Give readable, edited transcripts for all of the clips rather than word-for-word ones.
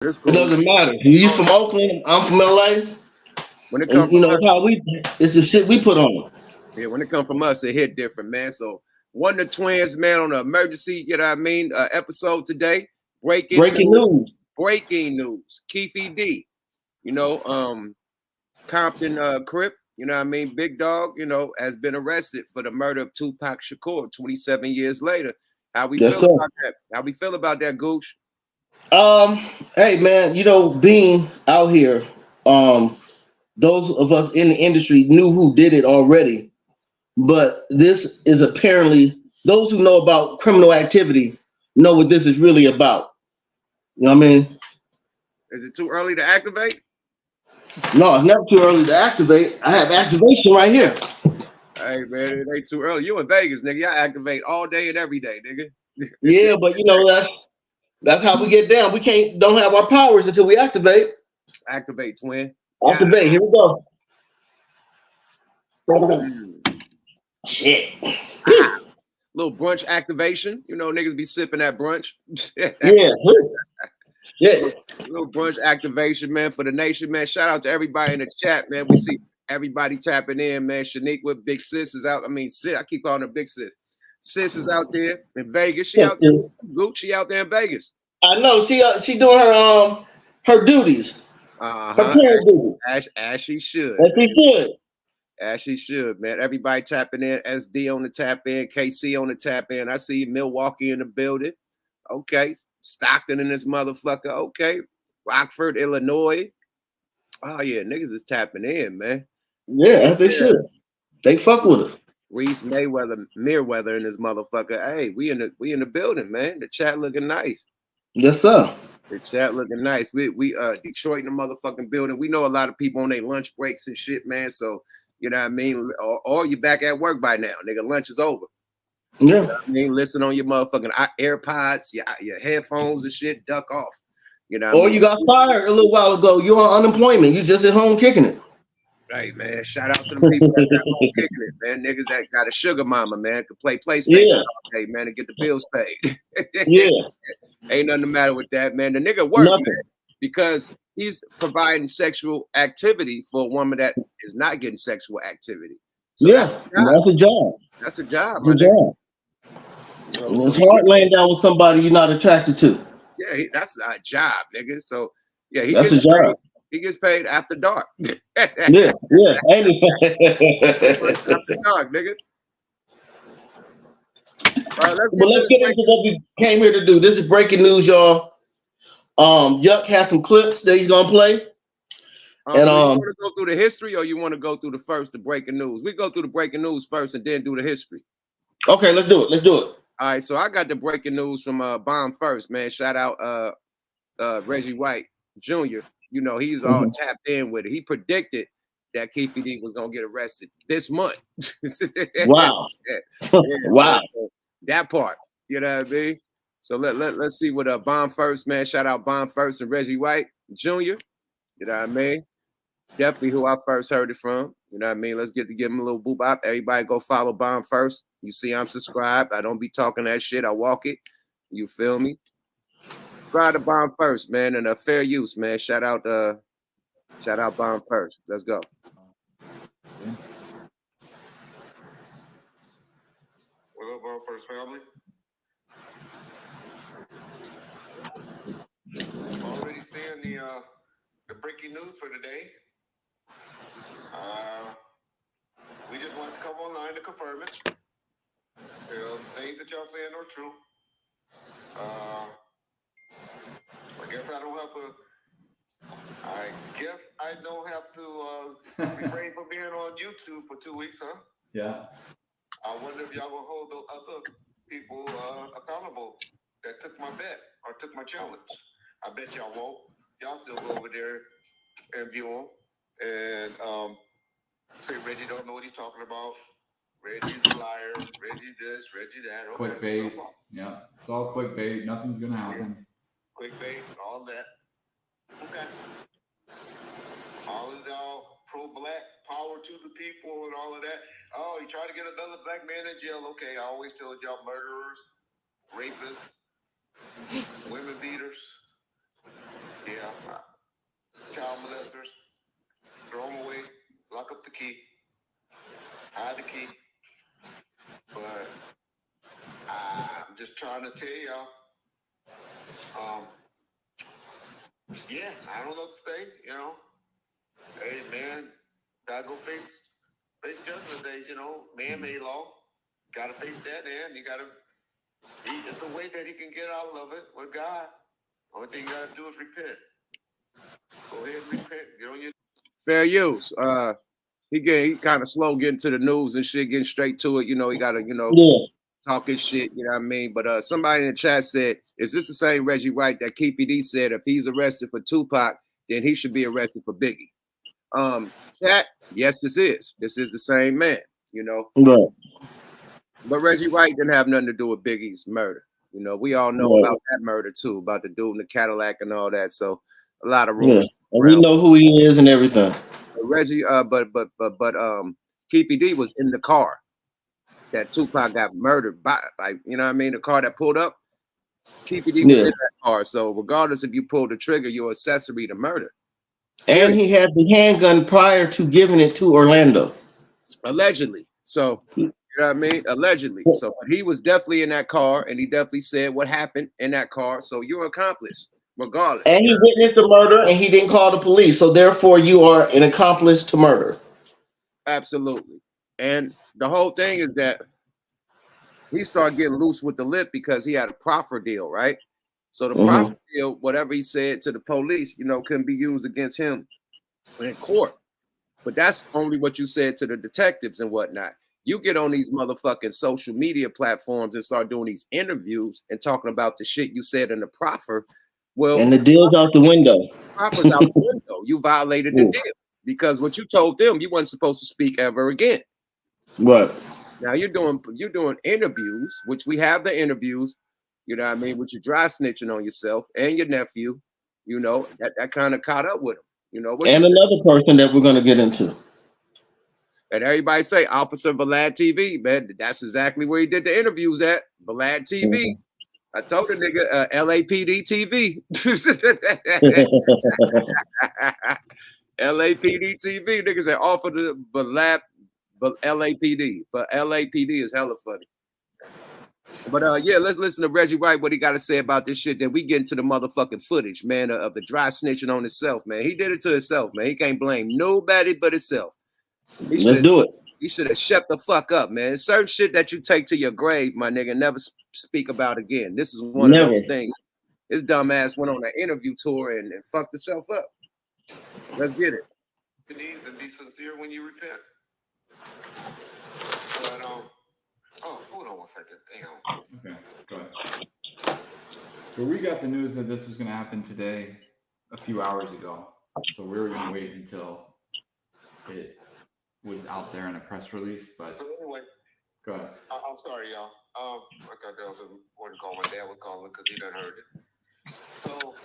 It's It cool. doesn't matter. You from Oakland, I'm from LA, When it comes and you from know us, it's how we. It's the shit we put on. yeah, when it comes from us, it hit different, man. So one of the twins, man, on the emergency, you know what I mean, episode today. Breaking Breaking news. news. Breaking news. Keffe D. You know, Compton Crip, you know what I mean? Big Dog, you know, has been arrested for the murder of Tupac Shakur 27 years later. How we Yes, feel sir. about that? How we feel about that, Gooch? Um, hey man, you know, being out here, um, those of us in the industry knew who did it already, but this is apparently those who know about criminal activity know what this is really about. You know what I mean? Is it too early to activate? No, it's never too early to activate. I have activation right here. Hey man, it ain't too early. You in Vegas, nigga. Y'all activate all day and every day, nigga. Yeah, but you know that's how we get down. We don't have our powers until we activate. Activate, twin. Yeah. Activate. Here we go. Mm. Shit. Ah, little brunch activation. You know, niggas be sipping at brunch. Yeah. Yeah. Little brunch activation, man, for the nation, man. Shout out to everybody in the chat, man. We see everybody tapping in, man. Shanique with Big Sis is out. I mean, Sis, I keep calling her Big Sis. Sis is out there in Vegas. She out there. Gucci out there in Vegas. I know she doing her duties, her Uh-huh. parent duties. As she should, As man. she should. As she should, man. Everybody tapping in. SD on the tap in. KC on the tap in. I see Milwaukee in the building. Okay. Stockton in this motherfucker. Okay. Rockford, Illinois. Oh yeah, niggas is tapping in, man. Yeah, as they Yeah. should. They fuck with us. Reese Mayweather, Merweather in this motherfucker. Hey, we in the building, man. The chat looking nice. Yes, sir. The chat looking nice. We Detroit in the motherfucking building. We know a lot of people on their lunch breaks and shit, man. So you know what I mean? Or you back at work by now. Nigga, lunch is over. You know Yeah. what I mean? Listen on your motherfucking AirPods, your headphones and shit, duck off. You know what I Or mean? you got fired a little while ago. You're on unemployment. You just at home kicking it. Hey man, shout out to the people that's at home kicking it, man. Niggas that got a sugar mama, man, could play PlayStation Yeah. all day, man, and get the bills paid. Yeah. Ain't nothing the matter with that, man. The nigga work, Nothing. man, because he's providing sexual activity for a woman that is not getting sexual activity. So Yeah. that's a job. That's a job. That's a job, my Good nigga. job. You know, so It's hard laying down with somebody you're not attracted to. yeah, that's a job, nigga. So yeah, he That's gets a paid. job. He gets paid after dark. Yeah. Yeah. Ain't it? After dark, nigga. Let's But get to let's this get break. into what we came here to do. This is breaking news, y'all. Yuck has some clips that he's gonna play. Do And you want to go through the history or you want to go through the breaking news? We go through the breaking news first and then do the history. okay, let's do it. Let's do it. All right, so I got the breaking news from Bomb First, man. Shout out Reggie White Jr. You know, he's all tapped in with it. He predicted that Keffe D was gonna get arrested this month. Wow. Yeah, Wow. so that part, you know what I mean? So let's see what Bomb First, man. Shout out Bomb First and Reggie White Jr. You know what I mean? Definitely who I first heard it from. You know what I mean? Let's give him a little boop up. Everybody go follow Bomb First. You see I'm subscribed. I don't be talking that shit. I walk it. You feel me? Subscribe to Bomb First, man, and fair use, man. Shout out Bomb First. Let's go. What up, Bomb First family? Already seeing the breaking news for today. We just want to come online to confirm it. Things that y'all saying are true. I guess I don't have to refrain from being on YouTube for 2 weeks, huh? Yeah. I wonder if y'all will hold those other people accountable that took my bet or took my challenge. I bet y'all won't. Y'all still go over there and view them and say Reggie don't know what he's talking about. Reggie's a liar. Reggie this, Reggie that. Okay. Clickbait. Yeah. It's all clickbait. Nothing's going to happen. Clickbait, all that. Okay. All of y'all pro-black, power to the people and all of that. Oh, you try to get another black man in jail. Okay, I always told y'all murderers, rapists, women beaters. Yeah, trying to tell y'all. Yeah, I don't know what to say, you know. Hey, man, gotta go face judgment day, you know. Man-made law. Gotta face that, man. You gotta, it's a way that he can get out of it with God. Only thing you gotta do is repent. Go ahead and repent. Get on your Fair use. He kind of slow getting to the news and shit, getting straight to it. You know, he gotta, you know, talking shit, you know what I mean? But somebody in the chat said, is this the same Reggie White that Keffe D said if he's arrested for Tupac, then he should be arrested for Biggie? Chat, yes, this is. This is the same man, you know. Right. But Reggie White didn't have nothing to do with Biggie's murder. You know, we all know about that murder too, about the dude in the Cadillac and all that. So a lot of rumors. And we know who he is and everything. Reggie, but Keffe D was in the car that Tupac got murdered by, like, you know what I mean? The car that pulled up, Keffe D was in that car. So regardless if you pulled the trigger, you're accessory to murder. And he had the handgun prior to giving it to Orlando. Allegedly. So, you know what I mean? Allegedly. So he was definitely in that car, and he definitely said what happened in that car. So you're accomplice, regardless. And he witnessed the murder, and he didn't call the police. So therefore, you are an accomplice to murder. Absolutely. And the whole thing is that he started getting loose with the lip because he had a proffer deal, right? So the proffer deal, whatever he said to the police, you know, couldn't be used against him in court. But that's only what you said to the detectives and whatnot. You get on these motherfucking social media platforms and start doing these interviews and talking about the shit you said in the proffer. Well, and the deal's out the window. Proffer's out the window. You violated the deal because what you told them, you wasn't supposed to speak ever again. Right. Now you're doing interviews, which we have the interviews, you know what I mean, which you're dry snitching on yourself and your nephew, you know, that kind of caught up with him, you know. And another person that we're going to get into. And everybody say Officer Vlad TV, man, that's exactly where he did the interviews at, Vlad TV. I told the nigga LAPD TV. LAPD TV, niggas said offer the Vlad, but LAPD. But LAPD is hella funny. But yeah, let's listen to Reggie White, what he got to say about this shit. Then we get into the motherfucking footage, man, of the dry snitching on himself, man. He did it to himself, man. He can't blame nobody but himself. Let's do it. He should have shut the fuck up, man. Certain shit that you take to your grave, my nigga, never speak about again. This is one of those things. His dumb ass went on an interview tour and fucked himself up. Let's get it. And be sincere when you repent. But oh, hold on one second. Damn. Okay, go ahead. So we got the news that this was going to happen today, a few hours ago. So we were going to wait until it was out there in a press release. But so anyway, go ahead. I'm sorry, y'all. I thought that was an important call. My dad was calling because he done heard it. So,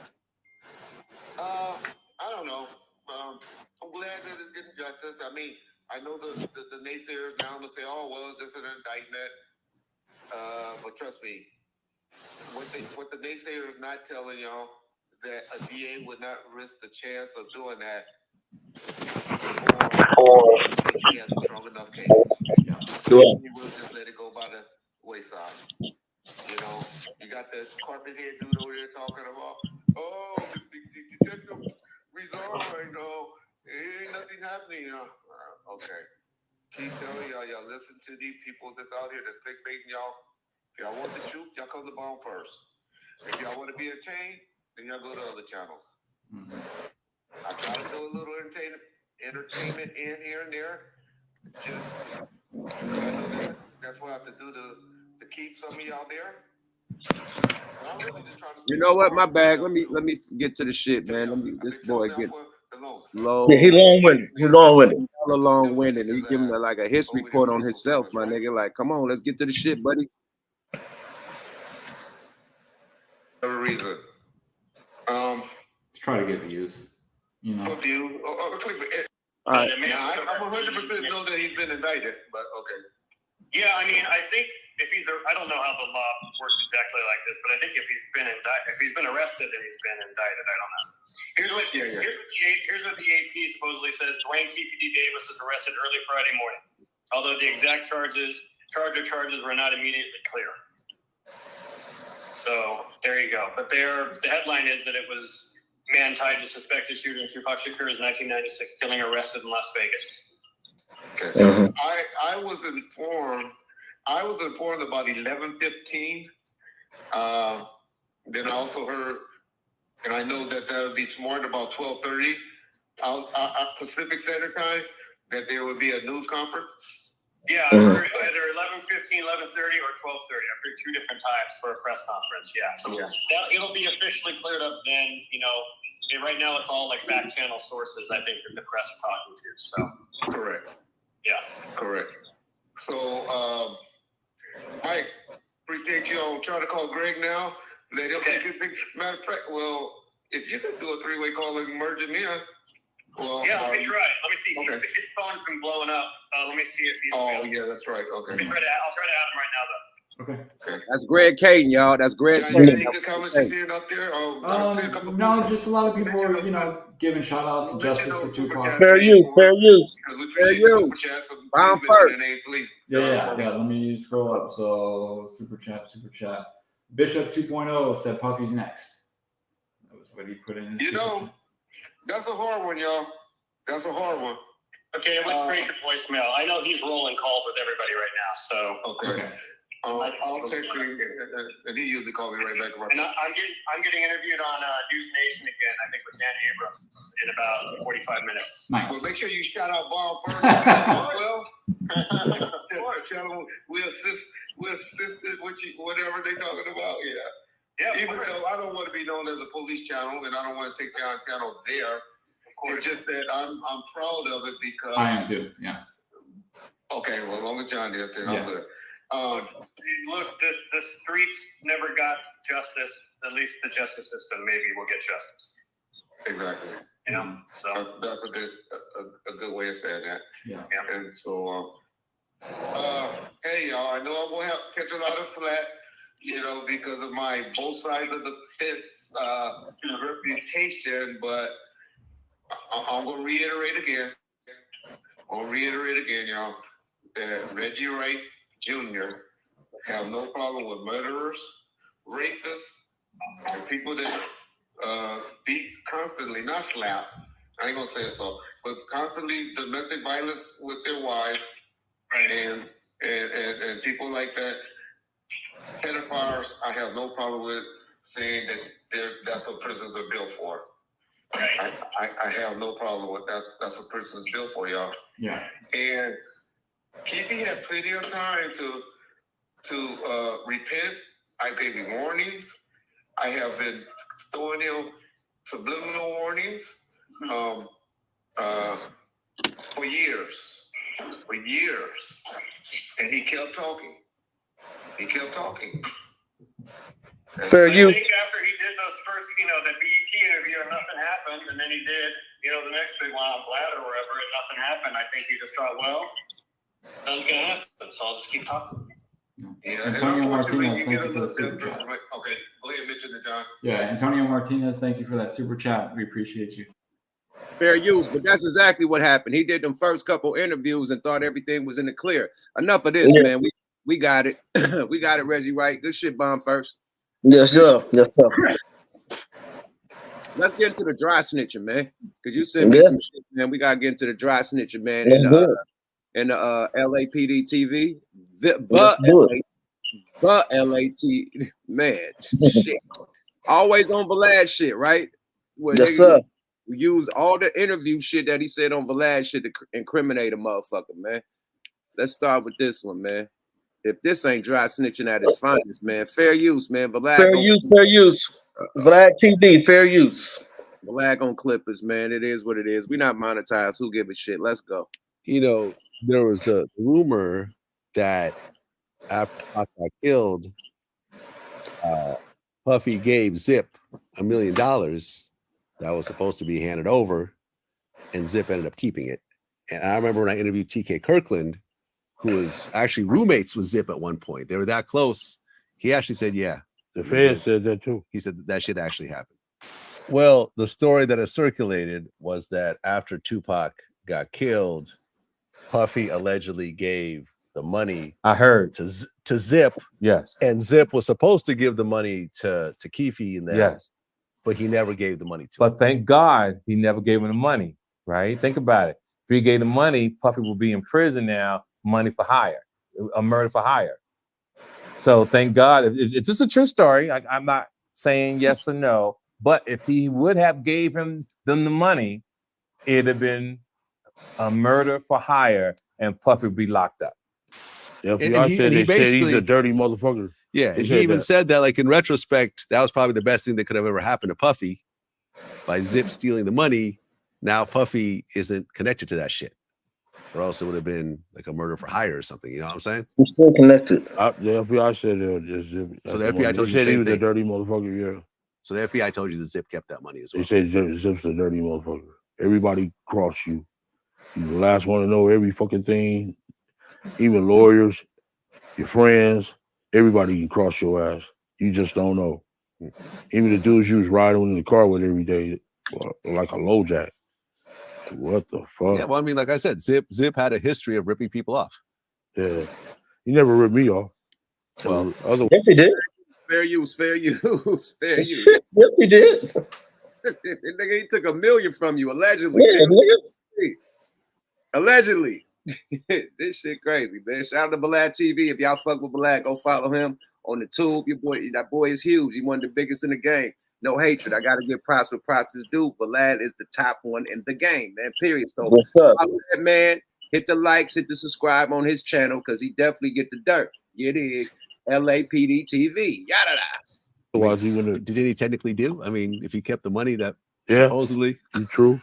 I don't know. I'm glad that it's getting justice. I mean, I know the naysayers now will say, oh, well, it's just an indictment. But trust me, what the naysayers not telling y'all that a DA would not risk the chance of doing that or he has a strong enough case. He will just let it go by the wayside. You know, you got the carpet head dude over there talking about, oh, the detective resigned. Oh, ain't nothing happening. Okay. Keep telling y'all listen to these people that's out here that's clickbaiting y'all. If y'all want the truth, y'all come to Bone first. If y'all want to be entertained, then y'all go to other channels. I try to throw a little entertainment in here and there. Just, I know that's what I have to do to keep some of y'all there. But I'm really just trying to. You know what? My bad. Let me get to the shit, man. This boy get slow. Yeah, he long-winded. He's long-winded. Long-winded. He giving like a history report on himself, my nigga. Like, come on, let's get to the shit, buddy. No reason. Let's try to get views. You know. All right. Now, I'm 100% know that he's been indicted, but okay. Yeah, I mean, I think if I don't know how the law works exactly like this, but I think if he's been arrested and he's been indicted, I don't know. Here's what the AP supposedly says: Dwayne Keffe D. Davis was arrested early Friday morning, although the exact charges were not immediately clear. So there you go. But the headline is that it was man tied to suspected shooter in Tupac Shakur's 1996 killing arrested in Las Vegas. Okay. I was informed about 11:15. Then I also heard, and I know that would be smart, about 12:30 Pacific Standard Time, that there would be a news conference. Yeah, I heard either 11:15, 11:30, or 12:30. I've heard two different times for a press conference. Yeah, so it'll be officially cleared up then. You know, right now it's all like back channel sources, I think, that the press are talking to. So correct. Yeah, correct. So, Mike, appreciate you. I'll try to call Greg now. Let him take it. Matter of fact, well, if you could do a 3-way call and merge him in. Well, yeah, let me try. Let me see. Okay. His phone's been blowing up. Let me see if he's. Oh, yeah, that's right. Okay. I'll try to add him right now, though. Okay. That's Greg Caden, y'all. That's Greg John, Caden. any good comments you seeing up there? No, just a lot of people are, giving shout outs to justice for Tupac. Fair use. Fair use. Bomb first. Yeah. Let me scroll up. So super chat. Bishop 2.0 said Puffy's next. That was what he put in his super chat. That's a hard one, y'all. That's a hard one. Okay, it went straight to voicemail. I know he's rolling calls with everybody right now, so. Okay. I'll text him, and he usually calls me right back. And I'm getting interviewed on News Nation again, I think with Dan Abrams in about 45 minutes. Nice. Well, make sure you shout out Bob first. Well, of course. We assist whatever they're talking about. Yeah. Even though I don't want to be known as a police channel, and I don't want to take John's channel there. It's just that I'm proud of it because I am too. Yeah. Okay. Well, as long as John is, then I'm good. Look, the streets never got justice. At least the justice system maybe will get justice. Exactly. Yeah. So that's a good way of saying that. Yeah. And so, hey y'all, I know I'm gonna have to catch a lot of flack, because of my both sides of the fence reputation, but I'm gonna reiterate again. Y'all, that Reggie Wright Jr. have no problem with murderers, rapists, and people that beat constantly, not slap. I ain't gonna say it so, but constantly domestic violence with their wives, right. and people like that. Pedophiles, I have no problem with saying that that's what prisons are built for. Right. I have no problem with that. That's what prisons built for, y'all. Yeah. And Keffe had plenty of time to repent. I gave him warnings. I have been throwing him subliminal warnings for years, and he kept talking. Fair use. I think after he did those first, the BET interview and nothing happened, and then he did, the next big one on Vlad or wherever, and nothing happened. I think he just thought, well, nothing's gonna happen, so I'll just keep talking. Yeah, Antonio Martinez, thank you for the super chat. Okay, go ahead, mention it, John. Yeah, Antonio Martinez, thank you for that super chat. We appreciate you. Fair use, but that's exactly what happened. He did them first couple interviews and thought everything was in the clear. Enough of this, man. We got it. We got it, Reggie Wright. Good shit, Bomb first. Yes, sir. Let's get into the dry snitching, man. Could you send me some shit, man? We gotta get into the dry snitching, man. In the LAPD TV, LAT, man, shit. Always on Vlad shit, right? Where yes, sir. We use all the interview shit that he said on Vlad shit to incriminate a motherfucker, man. Let's start with this one, man. If this ain't dry snitching at its finest, man. Fair use, man. Vlad fair use. Vlad TV, fair use. Vlad on Clippers, man. It is what it is. We not monetized. Who give a shit? Let's go. There was the rumor that after Tupac got killed, Puffy gave Zip $1 million that was supposed to be handed over, and Zip ended up keeping it. And I remember when I interviewed TK Kirkland, who was actually roommates with Zip at one point. They were that close. He actually said, yeah. The fans said that too. He said that shit actually happened. Well, the story that has circulated was that after Tupac got killed, Puffy allegedly gave the money I heard. to Zip, Yes. and Zip was supposed to give the money to Keffe and them, Yes. but he never gave the money to him. But thank God he never gave him the money, right? Think about it. If he gave the money, Puffy will be in prison now, money for hire, a murder for hire. So thank God. It's just a true story. I'm not saying yes or no, but if he would have gave them the money, it'd have been a murder for hire, and Puffy would be locked up. Yeah, And he said he's basically a dirty motherfucker. Yeah, and he even said that, like, in retrospect, that was probably the best thing that could have ever happened to Puffy by Zip stealing the money. Now Puffy isn't connected to that shit, or else it would have been like a murder for hire or something. You know what I'm saying? We're still connected. The FBI said Zip. So the FBI told you said the he same was a thing. dirty motherfucker. Yeah. So the FBI told you that Zip kept that money as well. They said Zip's a dirty motherfucker. Everybody crossed you. You're the last one to know every fucking thing. Even lawyers, your friends, everybody can cross your ass. You just don't know. Even the dudes you was riding in the car with every day, like a low jack. What the fuck? Yeah, well, I mean, like I said, Zip had a history of ripping people off. Yeah, he never ripped me off. Well, Yes, he did. Fair use, fair use, fair use. Yes, he did. Nigga, he took $1 million from you, allegedly. Yeah, nigga. Allegedly. This shit crazy, man. Shout out to Vlad TV. If y'all fuck with Vlad, go follow him on the tube. That boy is huge. He one of the biggest in the game. No hatred. I gotta give props where props is due. Vlad is the top one in the game, man. Period. So follow that man. Hit the likes, hit the subscribe on his channel, because he definitely get the dirt. You dig? LAPD TV. Yada. Did he technically do? I mean, if he kept the money that supposedly true.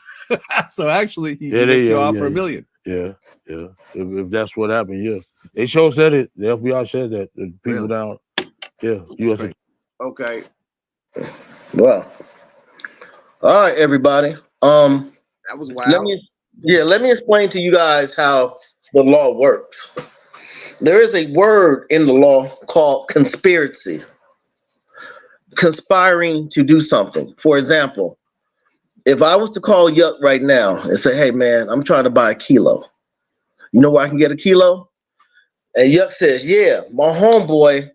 So actually, he ripped you off for $1 million. Yeah. If that's what happened, yeah. They sure said it. The FBI said that. The people down. Yeah. USA. Okay. Well. All right, everybody. That was wild. Let me explain to you guys how the law works. There is a word in the law called conspiracy. Conspiring to do something. For example, if I was to call Yuck right now and say, hey, man, I'm trying to buy a kilo. You know where I can get a kilo? And Yuck says, yeah, my homeboy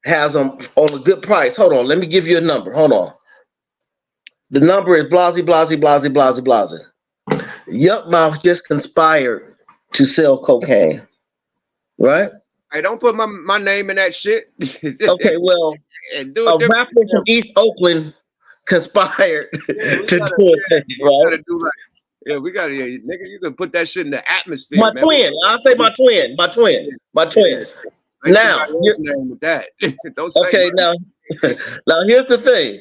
has them on a good price. Hold on, let me give you a number. Hold on. The number is blasey, blasey, blasey, blasey, blasey. Yuck Mouth just conspired to sell cocaine, right? Hey, don't put my name in that shit. Okay, well, a rapper from East Oakland conspired to do it, right? Yeah, we gotta, nigga, you can put that shit in the atmosphere. My twin. I'll say my twin. Now, name with that. Don't say okay, now here's the thing.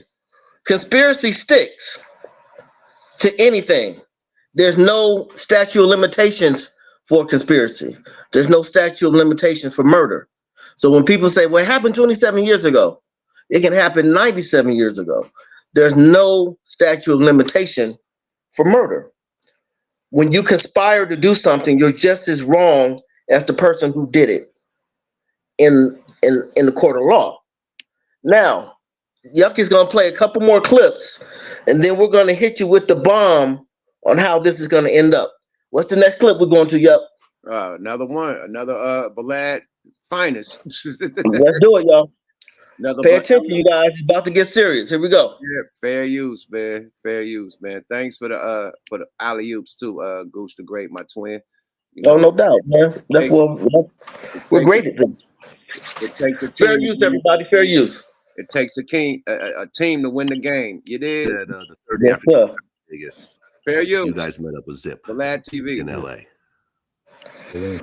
Conspiracy sticks to anything. There's no statute of limitations for conspiracy. There's no statute of limitations for murder. So when people say, well, it happened 27 years ago, it can happen 97 years ago. There's no statute of limitation for murder. When you conspire to do something, you're just as wrong as the person who did it in the court of law. Now, Yuck is going to play a couple more clips, and then we're going to hit you with the bomb on how this is going to end up. What's the next clip we're going to, Yuck? Another one, another Vlad finest. Let's do it, y'all. Pay attention, you guys. It's about to get serious. Here we go. Yeah, fair use, man. Fair use, man. Thanks for the alley oops too, Goose the Great, my twin. You know, no doubt, man. We're great at this. It takes a team. Fair use, everybody. Fair use. It takes a team to win the game. You did. The third Yes, sir. Vegas. Fair use. You guys met up with Zip. Vlad TV in LA. The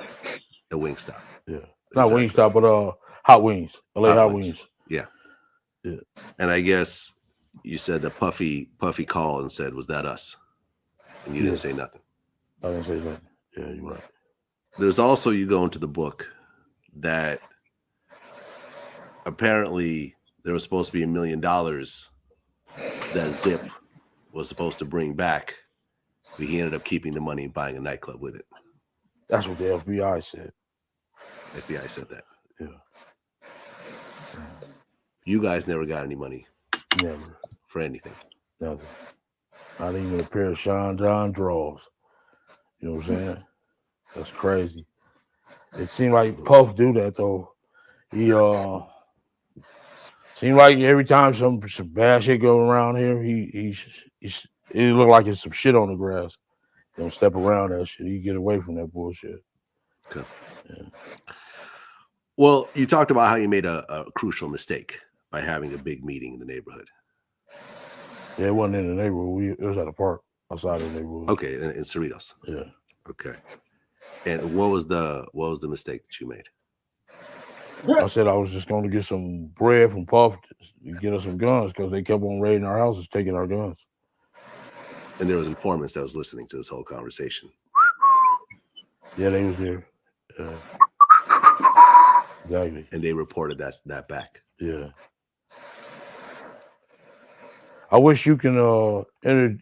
Wingstop. Yeah. Not Wingstop, but Hot Wings. LA Hot Wings. Yeah. And I guess you said that Puffy called and said, was that us? And you didn't say nothing. I didn't say nothing. Yeah, you're right. There's also, you go into the book that apparently there was supposed to be $1 million that Zip was supposed to bring back, but he ended up keeping the money and buying a nightclub with it. That's what the FBI said. FBI said that. Yeah. You guys never got any money. Never. For anything. Nothing. Not even a pair of Sean John drawers. You know what I'm saying? That's crazy. It seemed like Puff do that though. He seemed like every time some bad shit go around here, he it look like it's some shit on the grass. Don't step around that shit. He get away from that bullshit. Okay. Yeah. Well, you talked about how you made a crucial mistake by having a big meeting in the neighborhood. Yeah, it wasn't in the neighborhood. It was at a park outside of the neighborhood. Okay, in Cerritos. Yeah. Okay. And what was the mistake that you made? I said I was just going to get some bread from Puff to get us some guns because they kept on raiding our houses, taking our guns. And there was informants that was listening to this whole conversation. Yeah, they was there. Exactly. And they reported that back. Yeah. I wish you can enter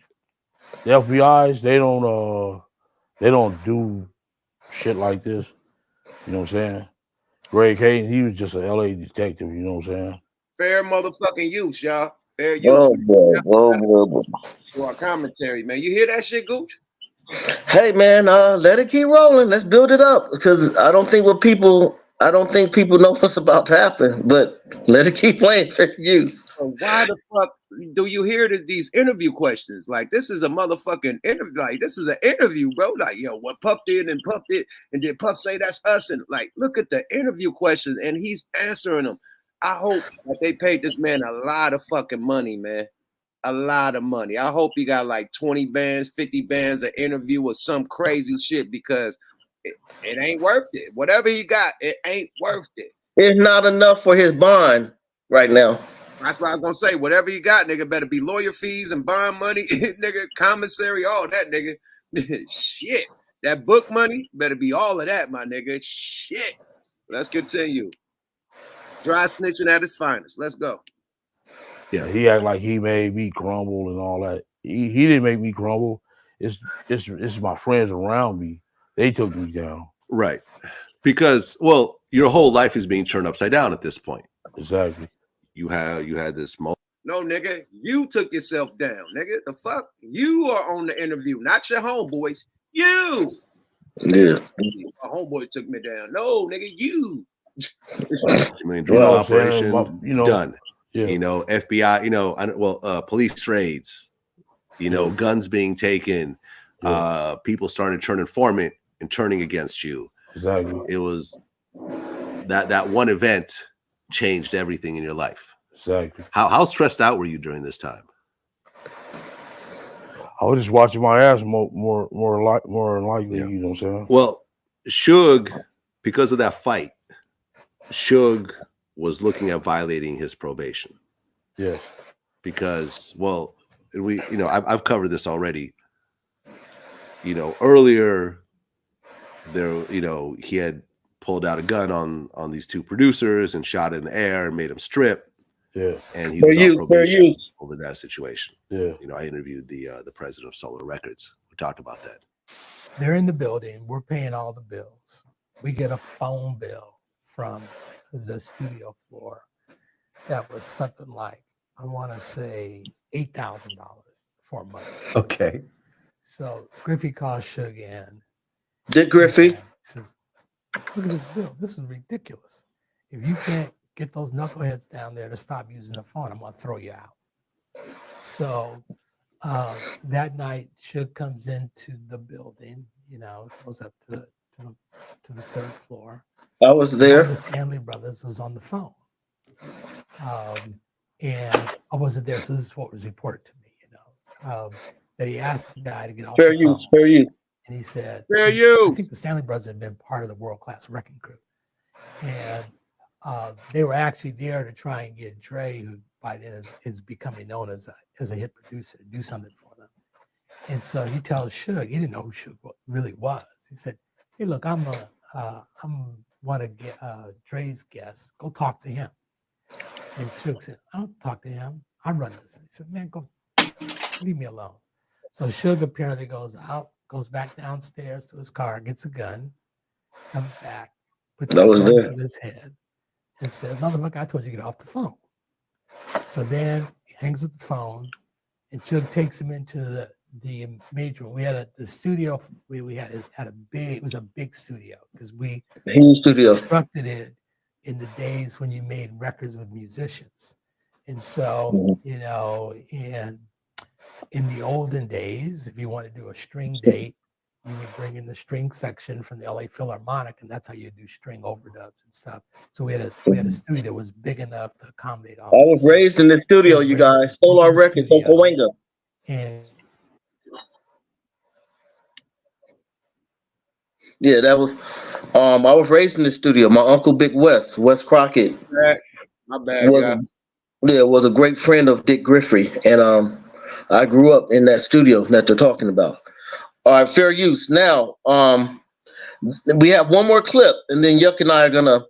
the FBI's. They don't do shit like this. You know what I'm saying? Greg Hayden, he was just a LA detective, you know what I'm saying? Fair motherfucking use, y'all. Fair use. Whoa. For our commentary, man. You hear that shit, Gooch? Hey man, let it keep rolling. Let's build it up because I don't think people know what's about to happen. But let it keep playing. Fair use. So why the fuck do you hear these interview questions? Like this is a motherfucking interview. Like this is an interview, bro. Like yo, what Puff did and Puff did, and did Puff say that's us? And like, look at the interview questions, and he's answering them. I hope that they paid this man a lot of fucking money, man. A lot of money. I hope he got like 20 bands, 50 bands, an interview or some crazy shit because it ain't worth it. Whatever he got, it ain't worth it. It's not enough for his bond right now. That's what I was gonna say. Whatever you got, nigga, better be lawyer fees and bond money, nigga, commissary, all that, nigga. Shit. That book money better be all of that, my nigga. Shit. Let's continue. Dry snitching at its finest. Let's go. Yeah, he act like he made me crumble and all that. He didn't make me crumble. It's my friends around me. They took me down. Right. Because, well, your whole life is being turned upside down at this point. Exactly. You had this moment. No, nigga, you took yourself down, nigga. The fuck? You are on the interview, not your homeboys. You. Yeah. My homeboy took me down. No, nigga, you. $2 million operation, done. Yeah. You know, FBI, police raids, guns being taken, people starting to turn informant and turning against you. Exactly. It was that one event changed everything in your life. Exactly. How stressed out were you during this time? I was just watching my ass more likely, you know what I'm saying? Well, Suge, because of that fight, Suge was looking at violating his probation. Yeah. Because, well, I've covered this already. Earlier there, he had pulled out a gun on these two producers and shot in the air and made them strip. Yeah. And he was on probation over that situation. Yeah. I interviewed the president of Solar Records. We talked about that. They're in the building. We're paying all the bills. We get a phone bill from the studio floor that was something like, I want to say $8,000 for a month. Okay. So Griffey calls Suge in. Dick Griffey. He says, look at this bill. This is ridiculous. If you can't get those knuckleheads down there to stop using the phone, I'm going to throw you out. So that night, Suge comes into the building, goes up to the third floor. I was there. The Stanley brothers was on the phone. And I wasn't there, so this is what was reported to me, that he asked the guy to get off the phone. Fair use. And he said, Fair use. I think the Stanley brothers had been part of the world-class wrecking crew. And they were actually there to try and get Dre, who by then is becoming known as a hit producer, to do something for them. And so he tells Suge, he didn't know who Suge really was. He said, hey, look, I'm one of Dre's guests. Go talk to him. And Suge said, I don't talk to him. I run this. He said, man, go leave me alone. So Suge apparently goes out, goes back downstairs to his car, gets a gun, comes back, puts a gun to his head, and says, motherfucker, I told you to get off the phone. So then he hangs up the phone, and Suge takes him into the major. We had the studio. We had a big. It was a big studio because we Huge studio. constructed it in the days when you made records with musicians, and so you know, and in the olden days, if you want to do a string date, you would bring in the string section from the LA Philharmonic, and that's how you do string overdubs and stuff. So we had a studio that was big enough to accommodate all. I was raised in the studio, you guys. Solar Records on Cahuenga. And yeah, that was. I was raised in the studio. My uncle Big West Crockett. My bad, was a great friend of Dick Griffey, and I grew up in that studio that they're talking about. All right, fair use. Now, we have one more clip, and then Yuck and I are gonna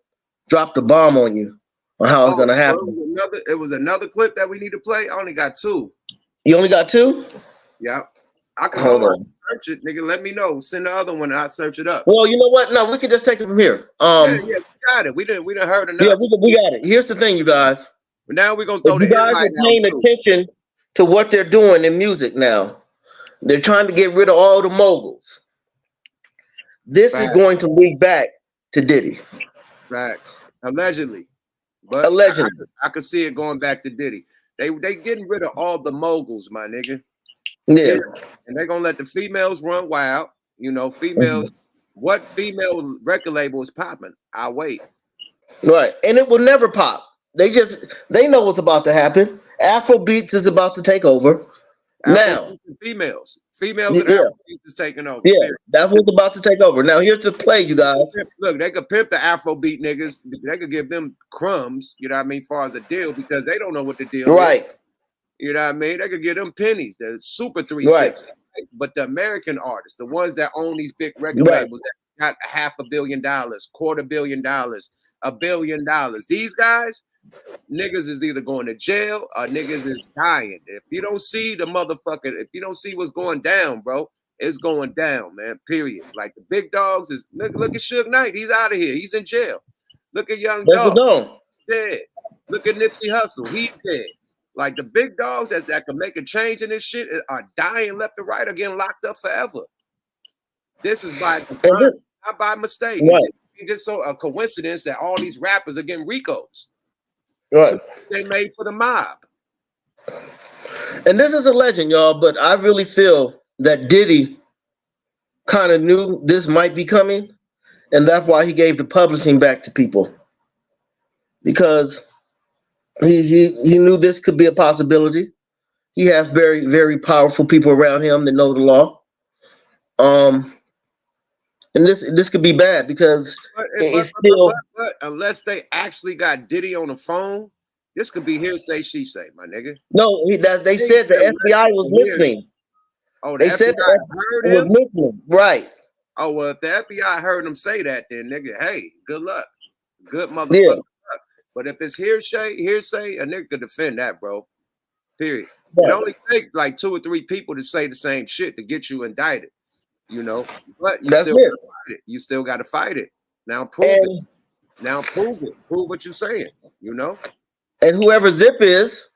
drop the bomb on you on how it's gonna happen. It was another clip that we need to play. I only got 2. You only got 2? Yeah. I can Hold on. search it, nigga. Let me know. Send the other one and I'll search it up. Well, you know what? No, we can just take it from here. Yeah, we got it. We didn't heard enough. Yeah, we got it. Here's the thing, you guys. But now we're gonna throw you guys are paying attention to what they're doing in music now. They're trying to get rid of all the moguls. This is going to lead back to Diddy. Facts. Allegedly. But allegedly. I could see it going back to Diddy. They getting rid of all the moguls, my nigga. Yeah. And they're gonna let the females run wild. You know, females, what female record label is popping? I'll wait. Right. And it will never pop. They know what's about to happen. Afro Beats is about to take over. Now females and Afro Beats is taking over. Yeah, that's what's about to take over. Now here's the play, you guys. Look, they could pimp the Afro Beat niggas. They could give them crumbs, you know what I mean, far as a deal, because they don't know what the deal is. You know what I mean? They could get them pennies, the super 360. Right. But the American artists, the ones that own these big record labels that got $500 million, $250 million, $1 billion. These guys, niggas is either going to jail or niggas is dying. If you don't see the motherfucker, if you don't see what's going down, bro, it's going down, man. Period. Like the big dogs is look at Suge Knight. He's out of here. He's in jail. Look at Young Dog. Dead. Look at Nipsey Hussle. He's dead. Like the big dogs that can make a change in this shit are dying left and right or getting locked up forever. This is by design, not by mistake. Right. It's just so a coincidence that all these rappers are getting Ricos. Right. They made for the mob. And this is a legend, y'all, but I really feel that Diddy kind of knew this might be coming, and that's why he gave the publishing back to people. Because he knew this could be a possibility. He has very, very powerful people around him that know the law. And this could be bad because but unless they actually got Diddy on the phone, this could be hearsay, she say, my nigga. No, they said the FBI was listening. Oh, they said the FBI was listening, right? Oh well, if the FBI heard him say that, then nigga, hey, good luck, good motherfucker. Yeah. But if it's hearsay, a nigga could defend that, bro. Period. Right. It only takes like 2 or 3 people to say the same shit to get you indicted. You know, but you still got to fight it. Now prove it. Now prove it. Prove what you're saying. You know. And whoever Zip is,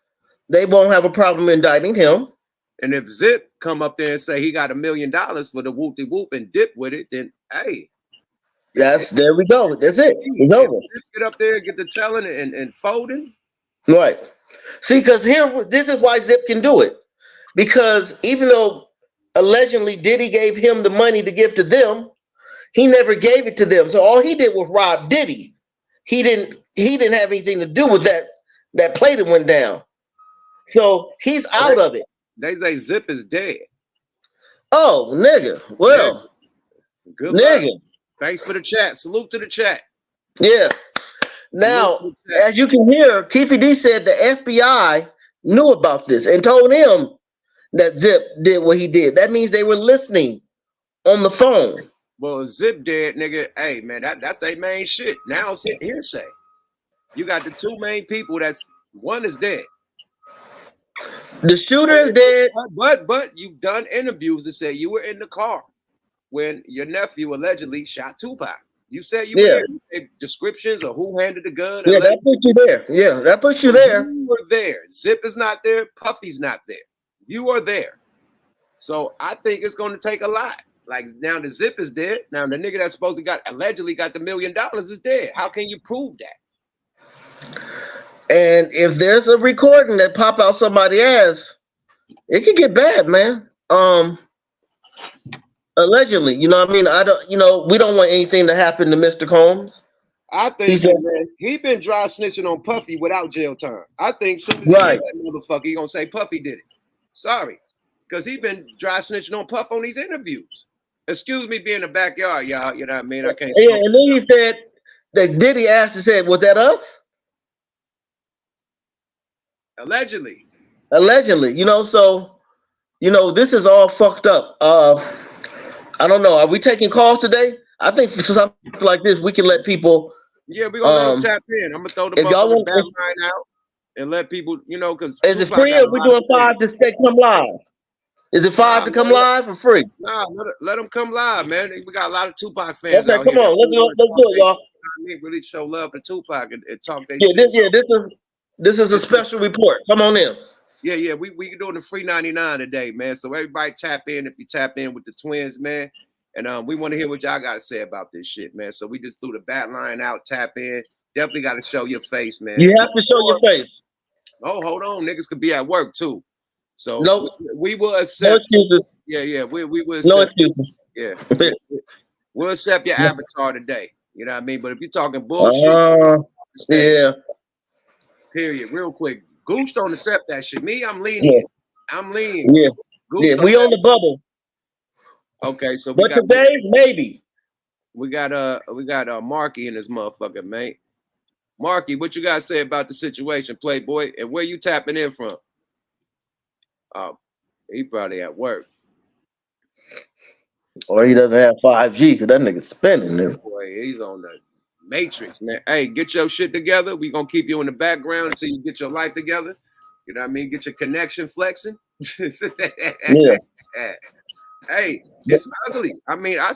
they won't have a problem indicting him. And if Zip come up there and say he got $1 million for the whoop-de-whoop and dip with it, then hey. There we go. That's it. It's over. Get up there and get the telling and folding. Right. See, because this is why Zip can do it. Because even though allegedly Diddy gave him the money to give to them, he never gave it to them. So all he did was rob Diddy. He didn't have anything to do with that play that went down. So he's out of it. They say Zip is dead. Oh, nigga. Well, good nigga. Luck. Thanks for the chat. Salute to the chat. Yeah. Now, as you can hear, Keffe D said the FBI knew about this and told him that Zip did what he did. That means they were listening on the phone. Well, Zip dead, nigga. Hey, man, that's their main shit. Now it's hearsay. You got the 2 main people. One is dead. The shooter is dead. But you've done interviews that say you were in the car when your nephew allegedly shot Tupac. You said you were there. You gave descriptions of who handed the gun. Yeah, that puts you there. Yeah, that puts you there. You were there. Zip is not there. Puffy's not there. You are there. So I think it's going to take a lot. Like now the Zip is dead. Now the nigga that's supposed to allegedly got the $1 million is dead. How can you prove that? And if there's a recording that pop out somebody's ass, it could get bad, man. Allegedly, you know what I mean? I don't, you know, we don't want anything to happen to Mr. Combs. I think he been dry snitching on Puffy without jail time. I think soon as Right. that motherfucker, he gonna say Puffy did it. Sorry. Because he been dry snitching on Puff on these interviews. Excuse me being in the backyard, y'all. You know what I mean? I can't. Yeah, and then he said that Diddy asked and said, was that us? Allegedly. Allegedly, you know, so, you know, this is all fucked up. I don't know. Are we taking calls today? I think for something like this, we can let people. Yeah, we're gonna let them tap in. I'm gonna throw the motherfucking bat line out and let people, you know, because is it free or we doing 5 to stay come live? Is it 5 to come live or free? Nah, let them come live, man. We got a lot of Tupac fans out come here. on, let's do it, y'all. Really show love to Tupac and talk their shit. So. This is a special report. Come on in. Yeah, we doing the free 99 today, man. So everybody tap in if you tap in with the twins, man. And we want to hear what y'all got to say about this shit, man. So we just threw the bat line out, tap in. Definitely got to show your face, man. You have to show your face. Oh, hold on. Niggas could be at work too. So nope. we will accept. No excuses. Yeah, we will accept. No excuses. Yeah. We'll accept your avatar today. You know what I mean? But if you're talking bullshit, yeah. Period. Real quick. Goose don't accept that shit. Me, I'm leaning. Yeah. I'm leaning. Yeah. Yeah, we on the bubble. Okay, so but today, maybe. We got Marky in this motherfucker, mate. Marky, what you got to say about the situation, Playboy, and where you tapping in from? He probably at work. Or he doesn't have 5G because that nigga's spinning there. Boy, he's on the Matrix, man. Hey, get your shit together. We gonna keep you in the background until you get your life together. You know what I mean? Get your connection flexing. Yeah. Hey, it's ugly. I mean, I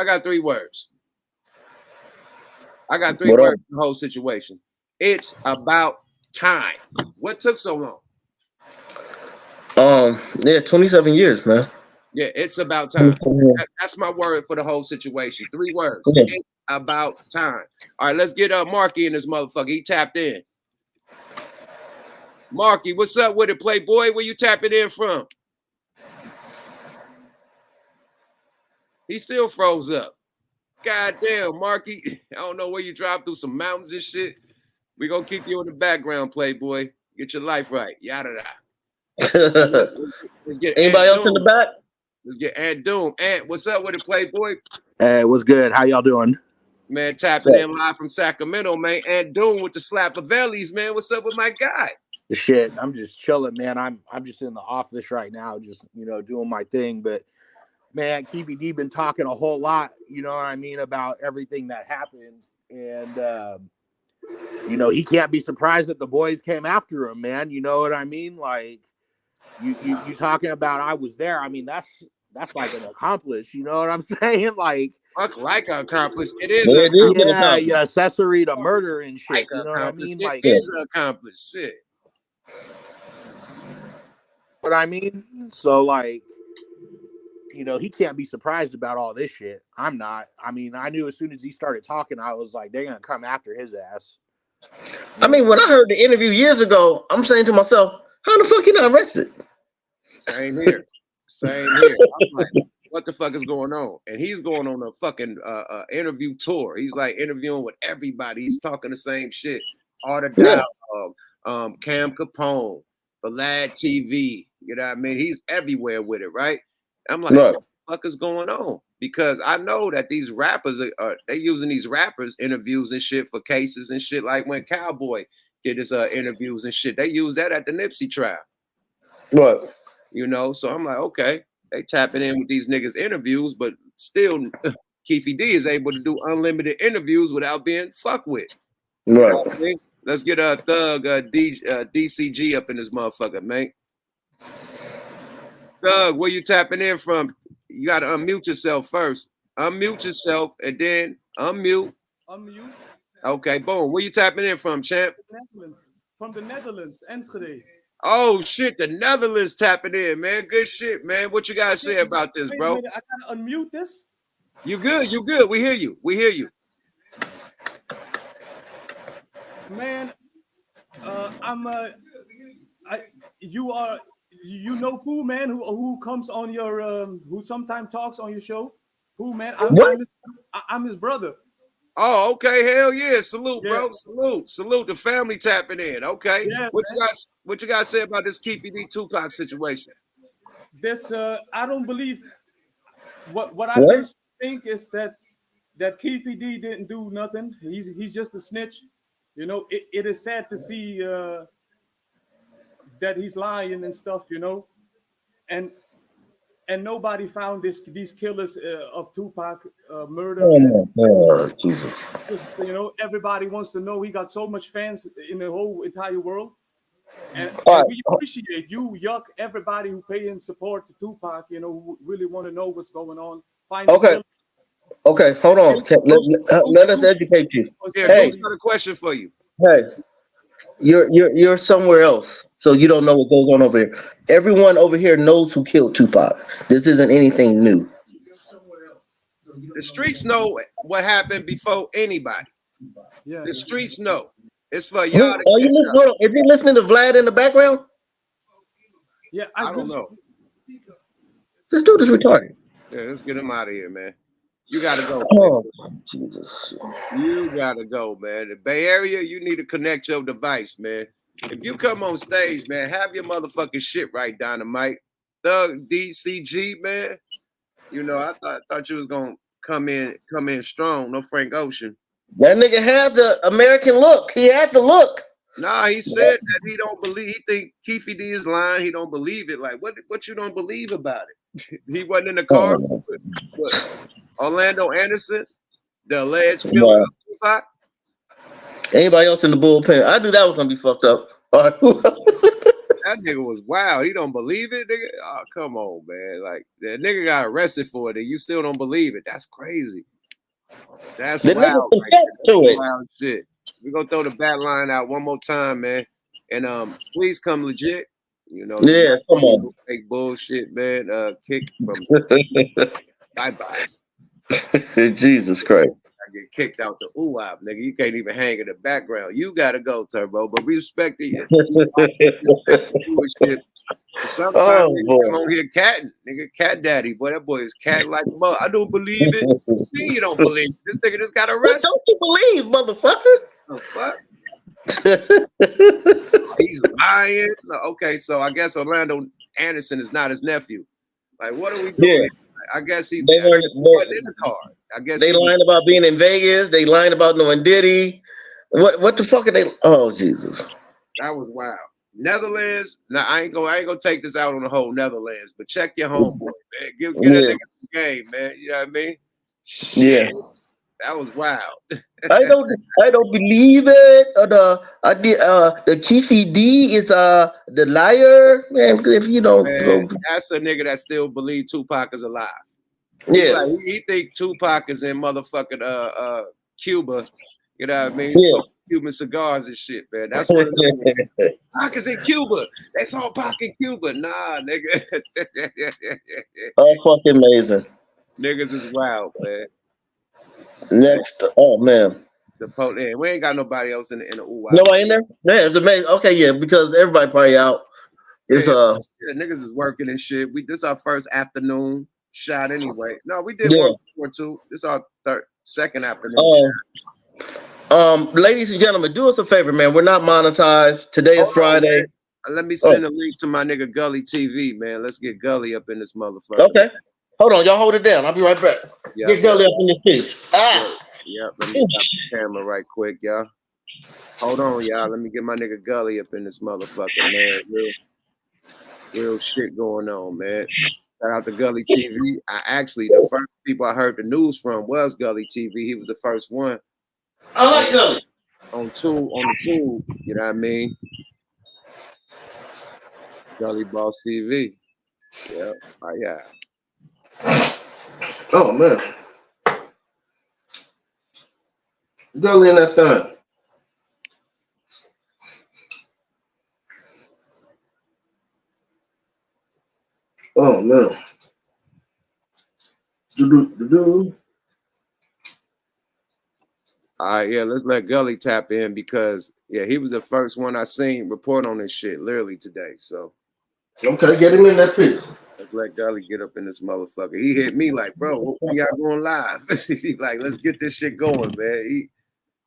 got 3 words. I got 3 words for the whole situation. It's about time. What took so long? Yeah, 27 years, man. Yeah, it's about time. That's my word for the whole situation. 3 words. Yeah. It's about time. All right, let's get Marky in this motherfucker. He tapped in. Marky, what's up with it, Playboy? Where you tapping in from? He still froze up. God damn, Marky. I don't know where you dropped through some mountains and shit. We're going to keep you in the background, Playboy. Get your life right. Yada da. Anybody else in the back? Let's get Ant Doom. Ant, what's up with it, Playboy? Hey, what's good? How y'all doing? Man, tapping in live from Sacramento, man. Ant Doom with the slap of bellies, man. What's up with my guy? Shit, I'm just chilling, man. I'm just in the office right now, just, you know, doing my thing. But man, Keffe D been talking a whole lot, you know what I mean, about everything that happened. And you know, he can't be surprised that the boys came after him, man. You know what I mean? Like you talking about I was there. I mean, that's like an accomplice, you know what I'm saying? Like an accomplice. It is. Yeah, accessory to murder and shit. Like you know what I mean? Like it is an accomplice. Shit. What I mean? So like, you know, he can't be surprised about all this shit. I'm not. I mean, I knew as soon as he started talking, I was like, they're gonna come after his ass. I mean, when I heard the interview years ago, I'm saying to myself, how the fuck you not arrested? Same here. I'm like, what the fuck is going on? And he's going on a fucking interview tour. He's like interviewing with everybody. He's talking the same shit. All the dialogue. Cam Capone, Vlad TV. You know what I mean? He's everywhere with it, right? I'm like, what the fuck is going on? Because I know that these rappers they using these rappers interviews and shit for cases and shit. Like when Cowboy did his interviews and shit, they use that at the Nipsey trial. Right. You know, so I'm like, okay, they tapping in with these niggas interviews, but still, Keffe D is able to do unlimited interviews without being fucked with. Right. You know what I mean? Let's get a Thug DCG up in this motherfucker, man. Thug, where you tapping in from? You got to unmute yourself first. Unmute yourself and then unmute. Unmute. Okay, boom. Where you tapping in from, champ? Netherlands. from the Netherlands, Enschede. Oh shit, the Netherlands tapping in, man. Good shit, man. What you gotta say about this, Wait a bro? minute, I gotta unmute this. You good? You good? We hear you. We hear you. Man, you know who, man, who comes on your who sometimes talks on your show? Who, man? I'm his brother. Oh, okay. Hell yeah. Salute, Yeah. bro. Salute the family tapping in. Okay. Yeah, What you guys say about this Keffe D Tupac situation? This I don't believe what I personally think is that Keffe D didn't do nothing. He's just a snitch. You know, it is sad to see that he's lying and stuff, you know, and nobody found these killers of Tupac murder. Oh, Jesus. You know, everybody wants to know. He got so much fans in the whole entire world, and we appreciate you, Yuck, everybody who pay in support to Tupac. You know, who really want to know what's going on. Okay, hold on. Let us educate you. Yeah, hey, got a question for you. Hey, you're somewhere else, so you don't know what goes on over here. Everyone over here knows who killed Tupac. This isn't anything new. The streets know what happened before anybody. Yeah. The streets know. It's for y'all. Is he listening to Vlad in the background? Yeah, I don't know. This dude is retarded. Yeah, let's get him out of here, man. You gotta go. Oh, Jesus. You gotta go, man. The Bay Area, you need to connect your device, man. If you come on stage, man, have your motherfucking shit right, Dynamite. Thug DCG, man. You know, I thought you was gonna come in strong. No Frank Ocean. That nigga had the American look. He had the look. Nah, he said that he don't believe. He think Keffe D is lying. He don't believe it. Like, what you don't believe about it? He wasn't in the car. What? Orlando Anderson, the alleged killer of Tupac. Anybody else in the bullpen? I knew that was gonna be fucked up. That nigga was wild. He don't believe it, nigga. Oh, come on, man. Like, that nigga got arrested for it and you still don't believe it. That's crazy. That's wild. Wild shit. We're gonna throw the bat line out one more time, man. And please come legit. You know, yeah, come on. Fake bullshit, man. Kick from bye-bye. Jesus Christ. I get kicked out the UAP, nigga. You can't even hang in the background. You gotta go, Turbo. But we respect it. Sometimes nigga come on here catting, nigga, cat daddy. Boy, that boy is cat like mother. I don't believe it. You don't believe it. This nigga just got arrested. What don't you believe, motherfucker? The fuck? He's lying. Okay, so I guess Orlando Anderson is not his nephew. Like, what are we doing? Yeah. I guess he wasn't in the car. I guess they lying about being in Vegas. They lying about knowing Diddy. What the fuck are they? Oh, Jesus. That was wild. Netherlands. Now I ain't gonna take this out on the whole Netherlands, but check your homeboy, man. Give that nigga some game, man. You know what I mean? Yeah. That was wild. I don't believe it. The Keffe D is the liar, man. If you don't, that's a nigga that still believe Tupac is alive. Yeah, like, he think Tupac is in motherfucking Cuba. You know what I mean? Yeah. Cuban cigars and shit, man. That's what it is. Pac is in Cuba. They saw Pac in Cuba. Nah, nigga. Oh, fucking amazing. Niggas is wild, man. Next, oh man, we ain't got nobody else in the UAP. Nobody in there? Yeah, it's amazing. Okay, yeah, because everybody probably out. It's niggas is working and shit. This our first afternoon shot anyway. No, we did one before too. This our second afternoon shot. Ladies and gentlemen, do us a favor, man. We're not monetized. Today is Friday. Let me send a link to my nigga Gully TV, man. Let's get Gully up in this motherfucker. Okay. Hold on, y'all hold it down. I'll be right back. Yeah, get Gully up in this piece. Yeah, let me stop the camera right quick, y'all. Hold on, y'all. Let me get my nigga Gully up in this motherfucker, man. Real shit going on, man. Shout out to Gully TV. The first people I heard the news from was Gully TV. He was the first one. I like Gully. On the tube, you know what I mean? Gully Boss TV. Yeah. Oh, yeah. Oh man, Gully in that thing. Oh man. All right, yeah, let's let Gully tap in because he was the first one I seen report on this shit literally today. So Okay, get him in that piece. let's let Gully get up in this motherfucker. He hit me like, bro, we are going live. He's like, let's get this shit going, man.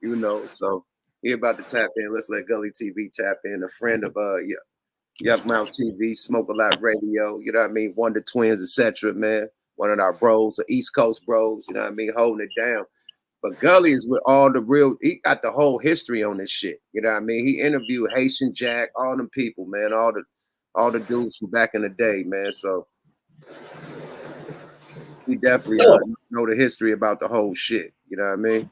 You know, so he about to tap in. Let's let Gully TV tap in. A friend of Yuck Mount TV, Smoke a Lot Radio, you know what I mean? Wonder Twins, etc. Man. One of our bros, the East Coast bros, you know what I mean, holding it down. But Gully is with all the real, he got the whole history on this shit. You know what I mean? He interviewed Haitian Jack, all them people, man, all the dudes from back in the day, man. So he definitely know the history about the whole shit. You know what I mean?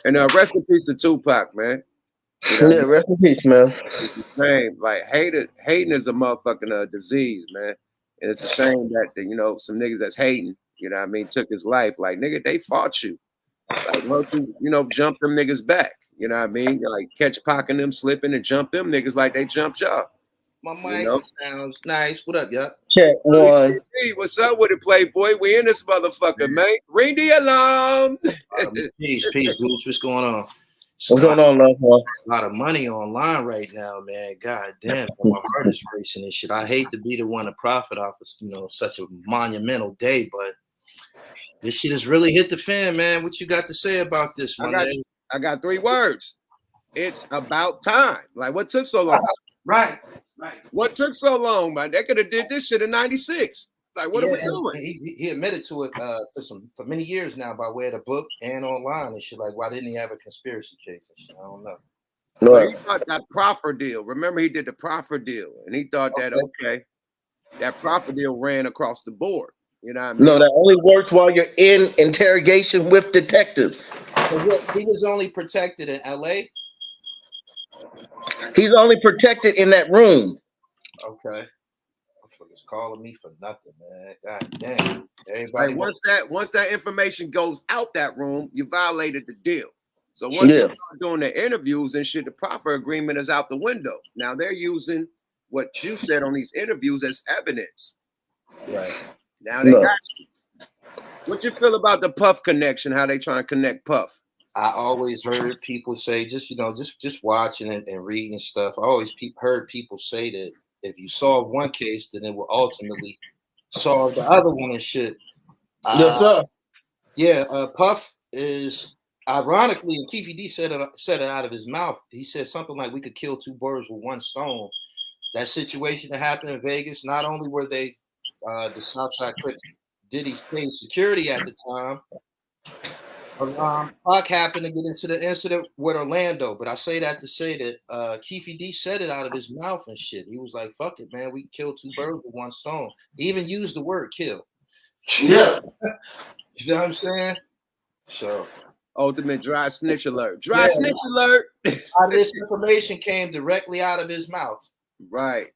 And rest in peace to Tupac, man. You know rest in peace, man. It's a shame. Like hating is a motherfucking disease, man. And it's a shame that you know some niggas that's hating, you know what I mean, took his life. Like nigga, they fought you. Like once you jump them niggas back. You know what I mean? Like catch Pac and them slipping and jump them niggas like they jumped y'all. My mic sounds nice. What up, y'all? Check one. Hey, what's up with it, Playboy? We in this motherfucker, man. Ring the alarm. Peace, Gooch. What's going on? What's going on, love? A lot of money online right now, man. God damn, my heart is racing and shit. I hate to be the one to profit off of such a monumental day, but this shit has really hit the fan, man. What you got to say about this, man? I got 3 words. It's about time. Like, what took so long? Right. What took so long, man? They could have did this shit in '96. Like, what are we doing? He admitted to it for many years now by way of the book and online and shit. Like, why didn't he have a conspiracy case and shit? I don't know. No, he thought that proffer deal. Remember, he did the proffer deal, and he thought that that proffer deal ran across the board. You know what I mean? No, that only works while you're in interrogation with detectives. He was only protected in LA. He's only protected in that room. Okay. Motherfuckers calling me for nothing, man. God damn. Everybody once that information goes out that room, you violated the deal. So once you're doing the interviews and shit, the proffer agreement is out the window. Now they're using what you said on these interviews as evidence. Right. Now they got you. What you feel about the Puff connection? How they trying to connect Puff? I always heard people say, just watching and reading stuff. I always heard people say that if you solve one case, then it will ultimately solve the other one and shit. Yes, sir. Yeah, Puff is ironically, and Keffe D said it out of his mouth. He said something like, "We could kill 2 birds with 1 stone." That situation that happened in Vegas, not only were they the Southside Crips, Diddy's paid security at the time. Pac happened to get into the incident with Orlando, but I say that to say that Keffe D said it out of his mouth and shit. He was like, "Fuck it, man, we killed 2 birds with 1 stone." He even used the word "kill." Yeah, you know what I'm saying? So, ultimate dry snitch alert. Snitch alert. This information came directly out of his mouth. Right.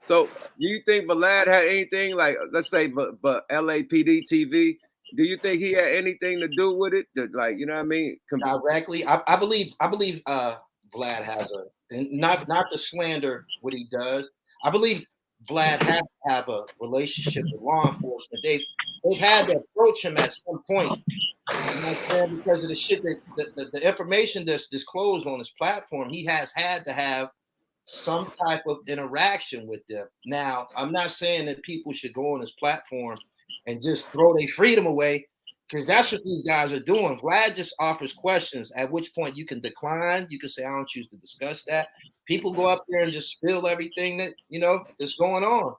So, do you think Vlad had anything like, let's say, but LAPD TV? Do you think he had anything to do with it? Like, you know what I mean? Directly, I believe Vlad has not to slander what he does. I believe Vlad has to have a relationship with law enforcement. They've had to approach him at some point. You know what I'm saying? Because of the shit that the information that's disclosed on his platform, he has had to have some type of interaction with them. Now, I'm not saying that people should go on his platform and just throw their freedom away, because that's what these guys are doing. Vlad just offers questions, at which point you can decline. You can say, "I don't choose to discuss that." People go up there and just spill everything that, that's going on.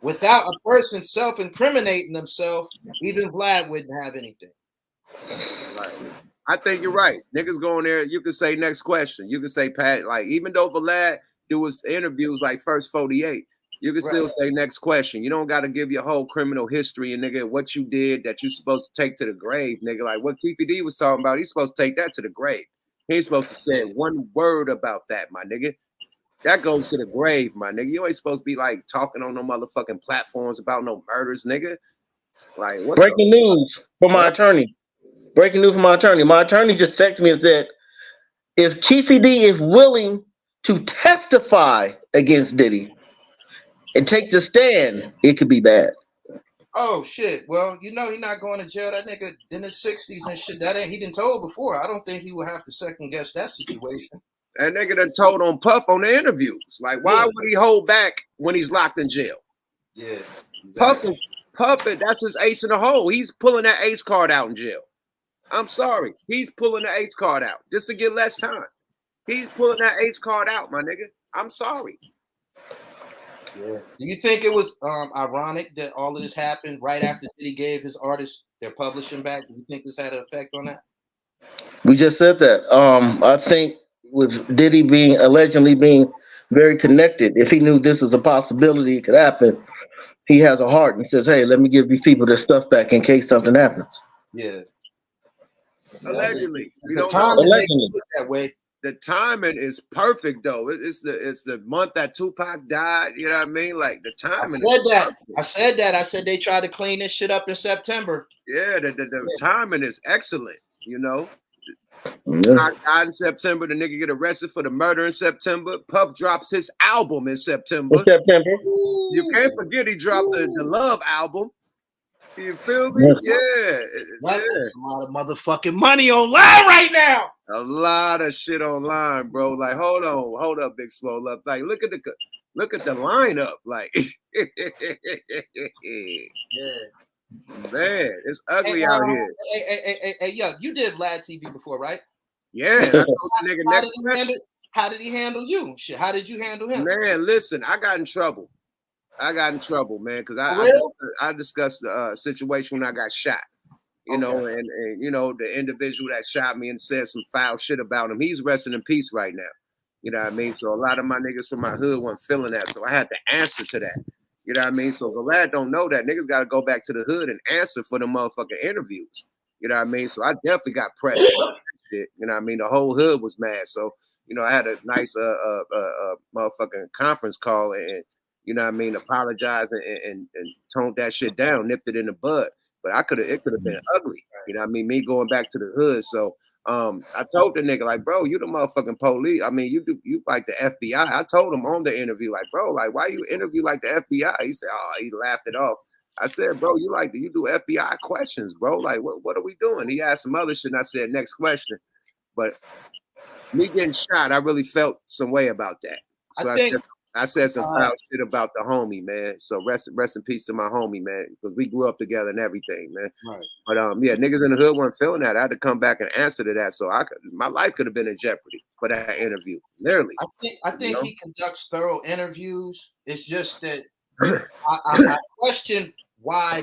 Without a person self-incriminating themselves, even Vlad wouldn't have anything. Right. I think you're right. Niggas go in there, you can say next question. You can say, Pat, like, even though Vlad do his interviews like First 48, you can still say next question. You don't got to give your whole criminal history and nigga what you did that you're supposed to take to the grave, nigga. Like what Keffe D was talking about, he's supposed to take that to the grave. He ain't supposed to say 1 word about that, my nigga. That goes to the grave, my nigga. You ain't supposed to be like talking on no motherfucking platforms about no murders, nigga. Like what? Breaking news from my attorney. Breaking news from my attorney. My attorney just texted me and said, if Keffe D is willing to testify against Diddy and take the stand, it could be bad. Oh shit! Well, you know he's not going to jail. That nigga in his 60s and shit. That ain't he done told before. I don't think he would have to second guess that situation. That nigga done told on Puff on the interviews. Like, why would he hold back when he's locked in jail? Yeah, exactly. Puff, that's his ace in the hole. He's pulling that ace card out in jail. I'm sorry. He's pulling the ace card out just to get less time. He's pulling that ace card out, my nigga. I'm sorry. Yeah. Do you think it was ironic that all of this happened right after Diddy gave his artists their publishing back? Do you think this had an effect on that? We just said that. I think with Diddy allegedly being very connected, if he knew this is a possibility, it could happen. He has a heart and says, "Hey, let me give these people their stuff back in case something happens." Yeah. Allegedly, we the don't timing know. makes it look that way. The timing is perfect though. It's the month that Tupac died. You know what I mean? Like the timing. I said that. I said they tried to clean this shit up in September. Yeah, the timing is excellent. You know, Tupac died in September. The nigga get arrested for the murder in September. Puff drops his album in September. You can't forget he dropped the Love album. You feel me? Yeah. There's a lot of motherfucking money online right now. A lot of shit online, bro. Like, hold up, Big Swole up. Like, look at the lineup. Like, yeah, man, it's ugly out here. Hey, yo, you did Vlad TV before, right? Yeah. I told the nigga how did he handle you? Shit, how did you handle him? Man, listen, I got in trouble, man, because I discussed the situation when I got shot. You know, and you know, the individual that shot me and said some foul shit about him, he's resting in peace right now. You know what I mean? So a lot of my niggas from my hood weren't feeling that. So I had to answer to that. You know what I mean? So Vlad don't know that. Niggas got to go back to the hood and answer for the motherfucking interviews. You know what I mean? So I definitely got pressed on that shit. You know what I mean? The whole hood was mad. So, you know, I had a nice motherfucking conference call and, you know what I mean, apologize and toned that shit down, nipped it in the bud. But it could have been ugly. You know what I mean? Me going back to the hood. So I told the nigga, like, bro, you the motherfucking police. I mean, you like the FBI. I told him on the interview, like, bro, like, why you interview like the FBI? He said, oh, he laughed it off. I said, bro, you do FBI questions, bro. Like, what are we doing? He asked some other shit, and I said, next question. But me getting shot, I really felt some way about that. So I said some foul shit about the homie, man. So rest in peace to my homie, man, because we grew up together and everything, man. Right. But yeah, niggas in the hood weren't feeling that. I had to come back and answer to that. So my life could have been in jeopardy for that interview. Literally. I think he conducts thorough interviews. It's just that I question why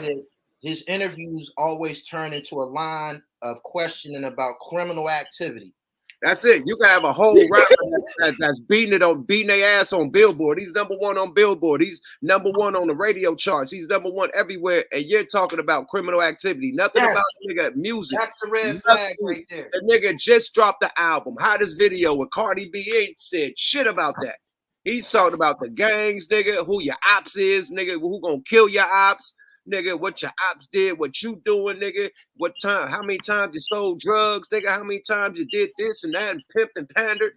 his interviews always turn into a line of questioning about criminal activity. That's it. You can have a whole rapper that's beating their ass on Billboard. He's number one on Billboard. He's number one on the radio charts. He's number one everywhere. And you're talking about criminal activity. Nothing about nigga music. That's the red flag right there. The nigga just dropped the album. Hottest video with Cardi B ain't said shit about that. He's talking about the gangs, nigga, who your ops is, nigga, who gonna kill your ops. Nigga, what your ops did, what you doing, nigga, what time, how many times you sold drugs, nigga, how many times you did this and that and pimped and pandered.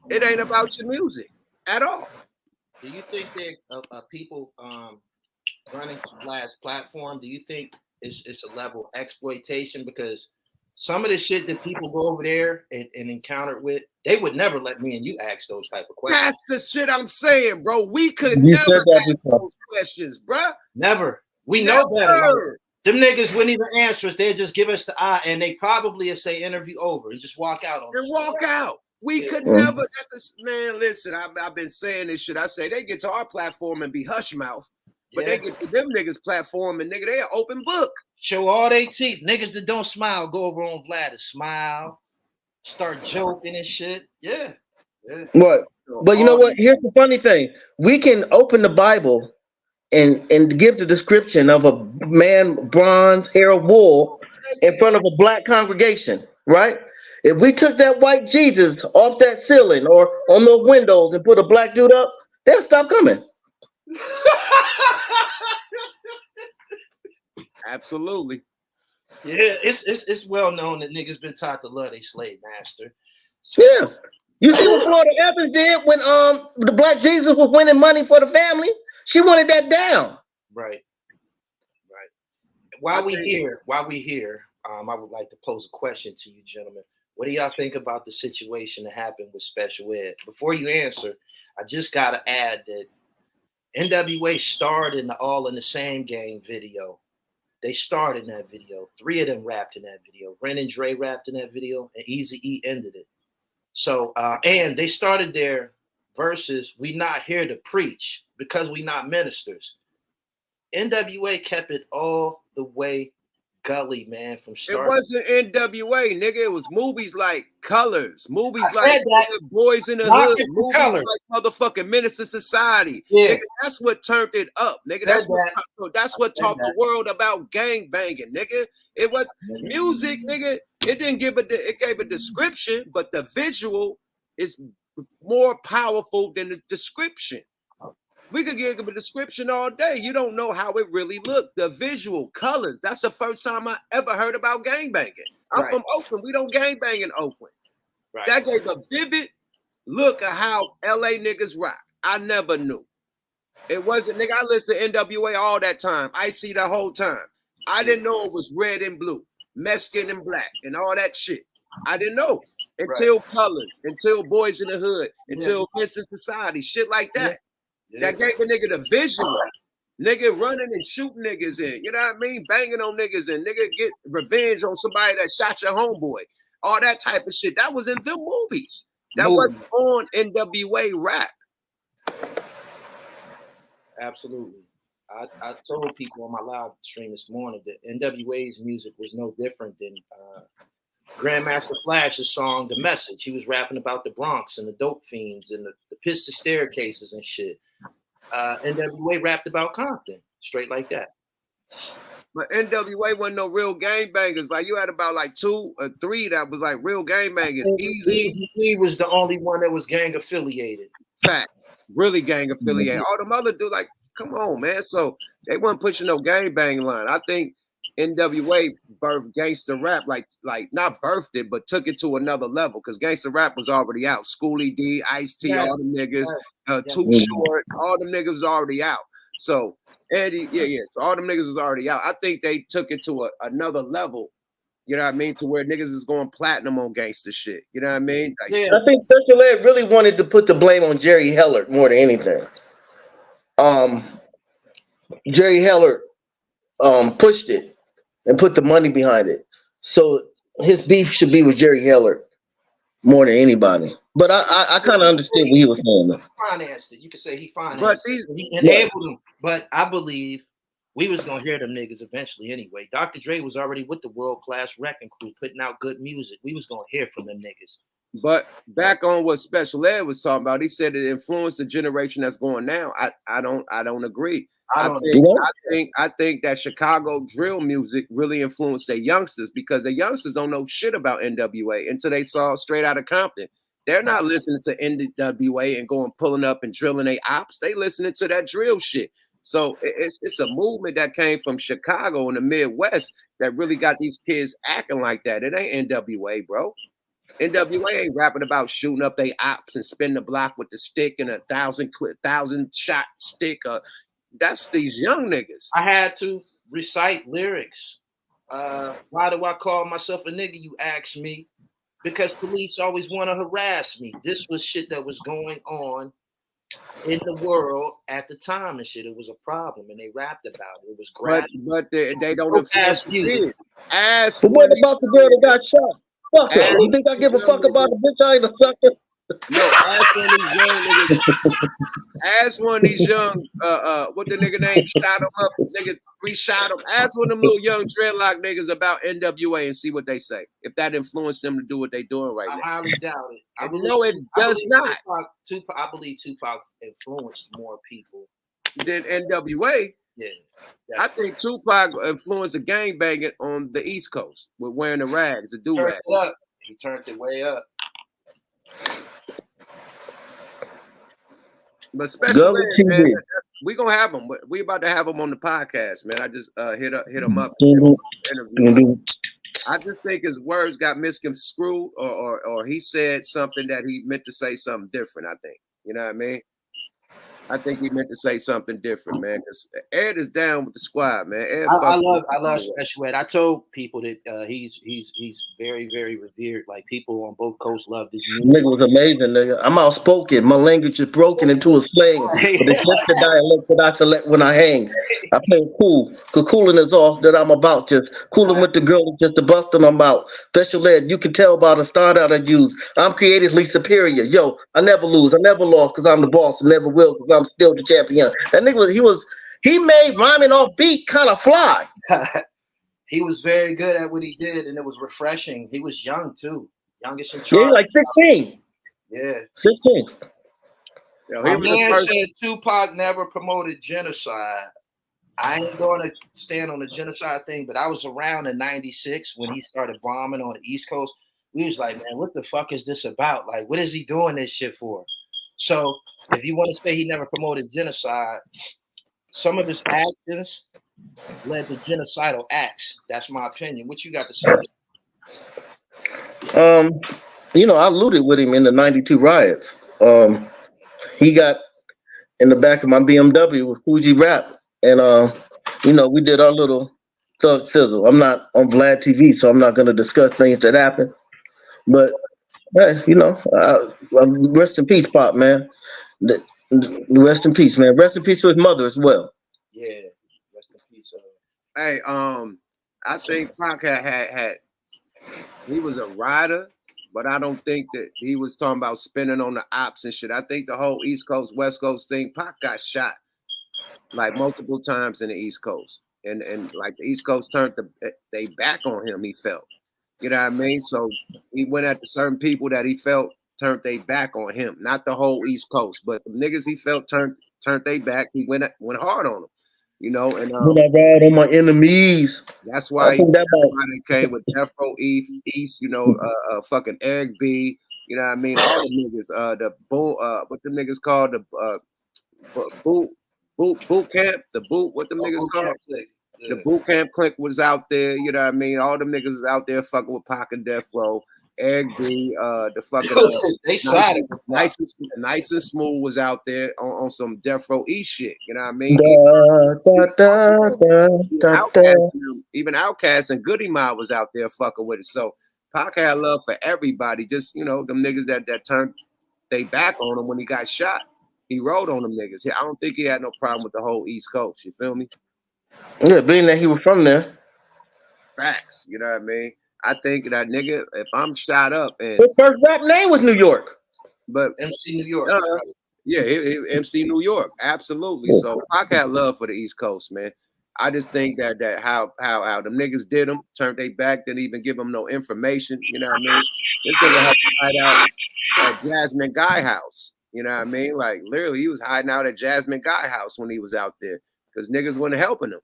It ain't about your music at all. Do you think that people running to Vlad's platform, do you think it's a level of exploitation? Because some of the shit that people go over there and encounter with, they would never let me and you ask those type of questions. That's the shit I'm saying, bro. We could never ask those questions, bro. Never. We know better. Them niggas wouldn't even answer us. They'd just give us the eye, and they probably say interview over and just walk out. We could never. Man, listen, I've been saying this shit. I say they get to our platform and be hush mouth, but they get to them niggas' platform and nigga, they an open book. Show all they teeth. Niggas that don't smile go over on Vlad and smile, start joking and shit. Yeah. What? But you know what? Here's the funny thing: we can open the Bible and give the description of a man, bronze, hair of wool, in front of a black congregation, right? If we took that white Jesus off that ceiling or on the windows and put a black dude up, they'll stop coming. Absolutely. Yeah, it's well known that niggas been taught to love their slave master. Yeah. You see what Florida Evans did when the Black Jesus was winning money for the family? She wanted that down. Right. While we here, I would like to pose a question to you, gentlemen. What do y'all think about the situation that happened with Special Ed? Before you answer, I just gotta add that NWA starred in the All in the Same Gang video. They starred in that video. 3 of them rapped in that video. Ren and Dre rapped in that video, and Eazy-E ended it. So, and they started their verses, "We not here to preach because we not ministers." NWA kept it all the way gully, man, from start. It wasn't NWA, nigga. It was movies like Colors, movies I like said that. Boys in the Not Hood, just movies Colors. like motherfucking Minister Society. Yeah. Nigga, that's what turned it up, nigga. Said That's what taught the world about gang banging, nigga. It was music, nigga. It didn't give it gave a description, but the visual is more powerful than the description. We could give a description all day. You don't know how it really looked. The visual colors. That's the first time I ever heard about gangbanging. I'm from Oakland. We don't gangbang in Oakland. Right. That gave a vivid look at how LA niggas rock. I never knew. It wasn't, nigga. I listened to NWA all that time. I see the whole time. I didn't know it was red and blue, Mexican and black, and all that shit. I didn't know until Colors, until Boys in the Hood, until Minister Society, shit like that. That gave a nigga the visual. Nigga running and shooting niggas in. You know what I mean? Banging on niggas and nigga get revenge on somebody that shot your homeboy. All that type of shit. That was in them movies. That wasn't on NWA rap. Absolutely. I told people on my live stream this morning that NWA's music was no different than Grandmaster Flash's song, The Message. He was rapping about the Bronx and the dope fiends and the pistol staircases and shit. NWA rapped about Compton, straight like that. But NWA wasn't no real gangbangers. Like you had about like 2 or 3 that was like real gangbangers. Eazy-E was the only one that was gang affiliated. Fact, really gang affiliated. All them other dudes, like, come on, man. So they weren't pushing no gangbang line. I think NWA birthed gangster rap, like not birthed it, but took it to another level because gangster rap was already out. Schoolie D, Ice-T, all them niggas, Too Short, all them niggas was already out. So Eddie, so all them niggas was already out. I think they took it to another level. You know what I mean? To where niggas is going platinum on gangster shit. You know what I mean? Like, I think Special Ed really wanted to put the blame on Jerry Heller more than anything. Jerry Heller pushed it and put the money behind it. So his beef should be with Jerry Heller more than anybody. But I kind of understood what he was saying. He financed it. You could say he financed it. He enabled them. But I believe we was going to hear them niggas eventually anyway. Dr. Dre was already with the world-class wrecking crew putting out good music. We was going to hear from them niggas. But back on what Special Ed was talking about, he said it influenced the generation that's going now. I don't agree. I think that Chicago drill music really influenced the youngsters because the youngsters don't know shit about NWA until they saw Straight Outta Compton. They're not listening to NWA and going pulling up and drilling their ops. They listening to that drill shit. So it's a movement that came from Chicago in the Midwest that really got these kids acting like that. It ain't NWA, bro. NWA ain't rapping about shooting up their ops and spin the block with the stick and 1,000 shot stick. That's these young niggas. I had to recite lyrics. Why do I call myself a nigga, you ask me? Because police always want to harass me. This was shit that was going on in the world at the time and shit. It was a problem and they rapped about it. It was great. But they don't influence music. But what about the girl that got shot? Fuck her. You think I give a fuck about a bitch? I ain't a sucker. No, ask one of these young, what the nigga name, shot him up, nigga re-shot him. Ask one of them little young dreadlock niggas about NWA and see what they say. If that influenced them to do what they doing right now. I highly doubt it. I believe Tupac influenced more people than NWA. Yeah. I think Tupac influenced the gangbanging on the East Coast with wearing the rags, the do-rag. He turned it way up. But Special Ed, man, we gonna have them. We about to have them on the podcast, man. I just hit them up. I just think his words got misconstrued, or he said something that he meant to say something different. I think, you know what I mean. I think he meant to say something different, man. Because Ed is down with the squad, man. Ed I love Special Ed. I told people that he's very, very revered. Like, people on both coasts love this Nigga was amazing, nigga. I'm outspoken. My language is broken into a slang. But it's just the dialect that I select when I hang. I play cool. Cause cooling is off that I'm about. Just cooling with the girl, just the busting them out. Special Ed, you can tell by the start out I use. I'm creatively superior. Yo, I never lose. I never lost because I'm the boss and never will because I'm still the champion. That nigga he made rhyming off beat kind of fly. He was very good at what he did, and it was refreshing. He was young too. Youngest in Yeah, charge. like 16. Yeah. 16. Yo, My man said Tupac never promoted genocide. I ain't going to stand on the genocide thing, but I was around in '96 when he started bombing on the East Coast. We was like, man, what the fuck is this about? Like, what is he doing this shit for? So if you want to say he never promoted genocide, some of his actions led to genocidal acts. That's my opinion. What you got to say? You know, I looted with him in the '92 riots. He got in the back of my BMW with Fuji Rap, and you know, we did our little thug sizzle. I'm not on Vlad TV, so I'm not going to discuss things that happened. But hey, you know, rest in peace, Pop, man. Rest in peace, man. Rest in peace to his mother as well. Yeah, rest in peace. Hey, I think Pac had he was a rider, but I don't think that he was talking about spinning on the ops and shit. I think the whole East Coast, West Coast thing, Pac got shot like multiple times in the East Coast. And like the East Coast turned they back on him, he felt. You know what I mean? So he went after certain people that he felt turned they back on him. Not the whole East Coast, but the niggas he felt turned they back. He went hard on them. You know, and when I ride on my enemies. That's why he came with Death Row East, you know, fucking Eric B, you know what I mean? All the niggas, the bull, what the niggas called, the boot camp, what the niggas called? The boot camp clique was out there, you know what I mean? All them niggas was out there fucking with Pac and Death Row. Eric B, the fucking they sided. Nice and Smooth was out there on some Death Row East shit. You know what I mean? Even Outkast and Goody Mob was out there fucking with it. So Pac had love for everybody. Just, you know, them niggas that turned they back on him when he got shot. He rode on them niggas. I don't think he had no problem with the whole East Coast. You feel me? Yeah, being that he was from there. Facts. You know what I mean? I think that nigga, if I'm shot up and his first rap name was New York. But MC New York. Yeah, MC New York. Absolutely. So Pac had love for the East Coast, man. I just think that how them niggas did them, turned they back, didn't even give them no information. You know what I mean? This nigga had to hide out at Jasmine Guy house. You know what I mean? Like literally, he was hiding out at Jasmine Guy house when he was out there because niggas wasn't helping him.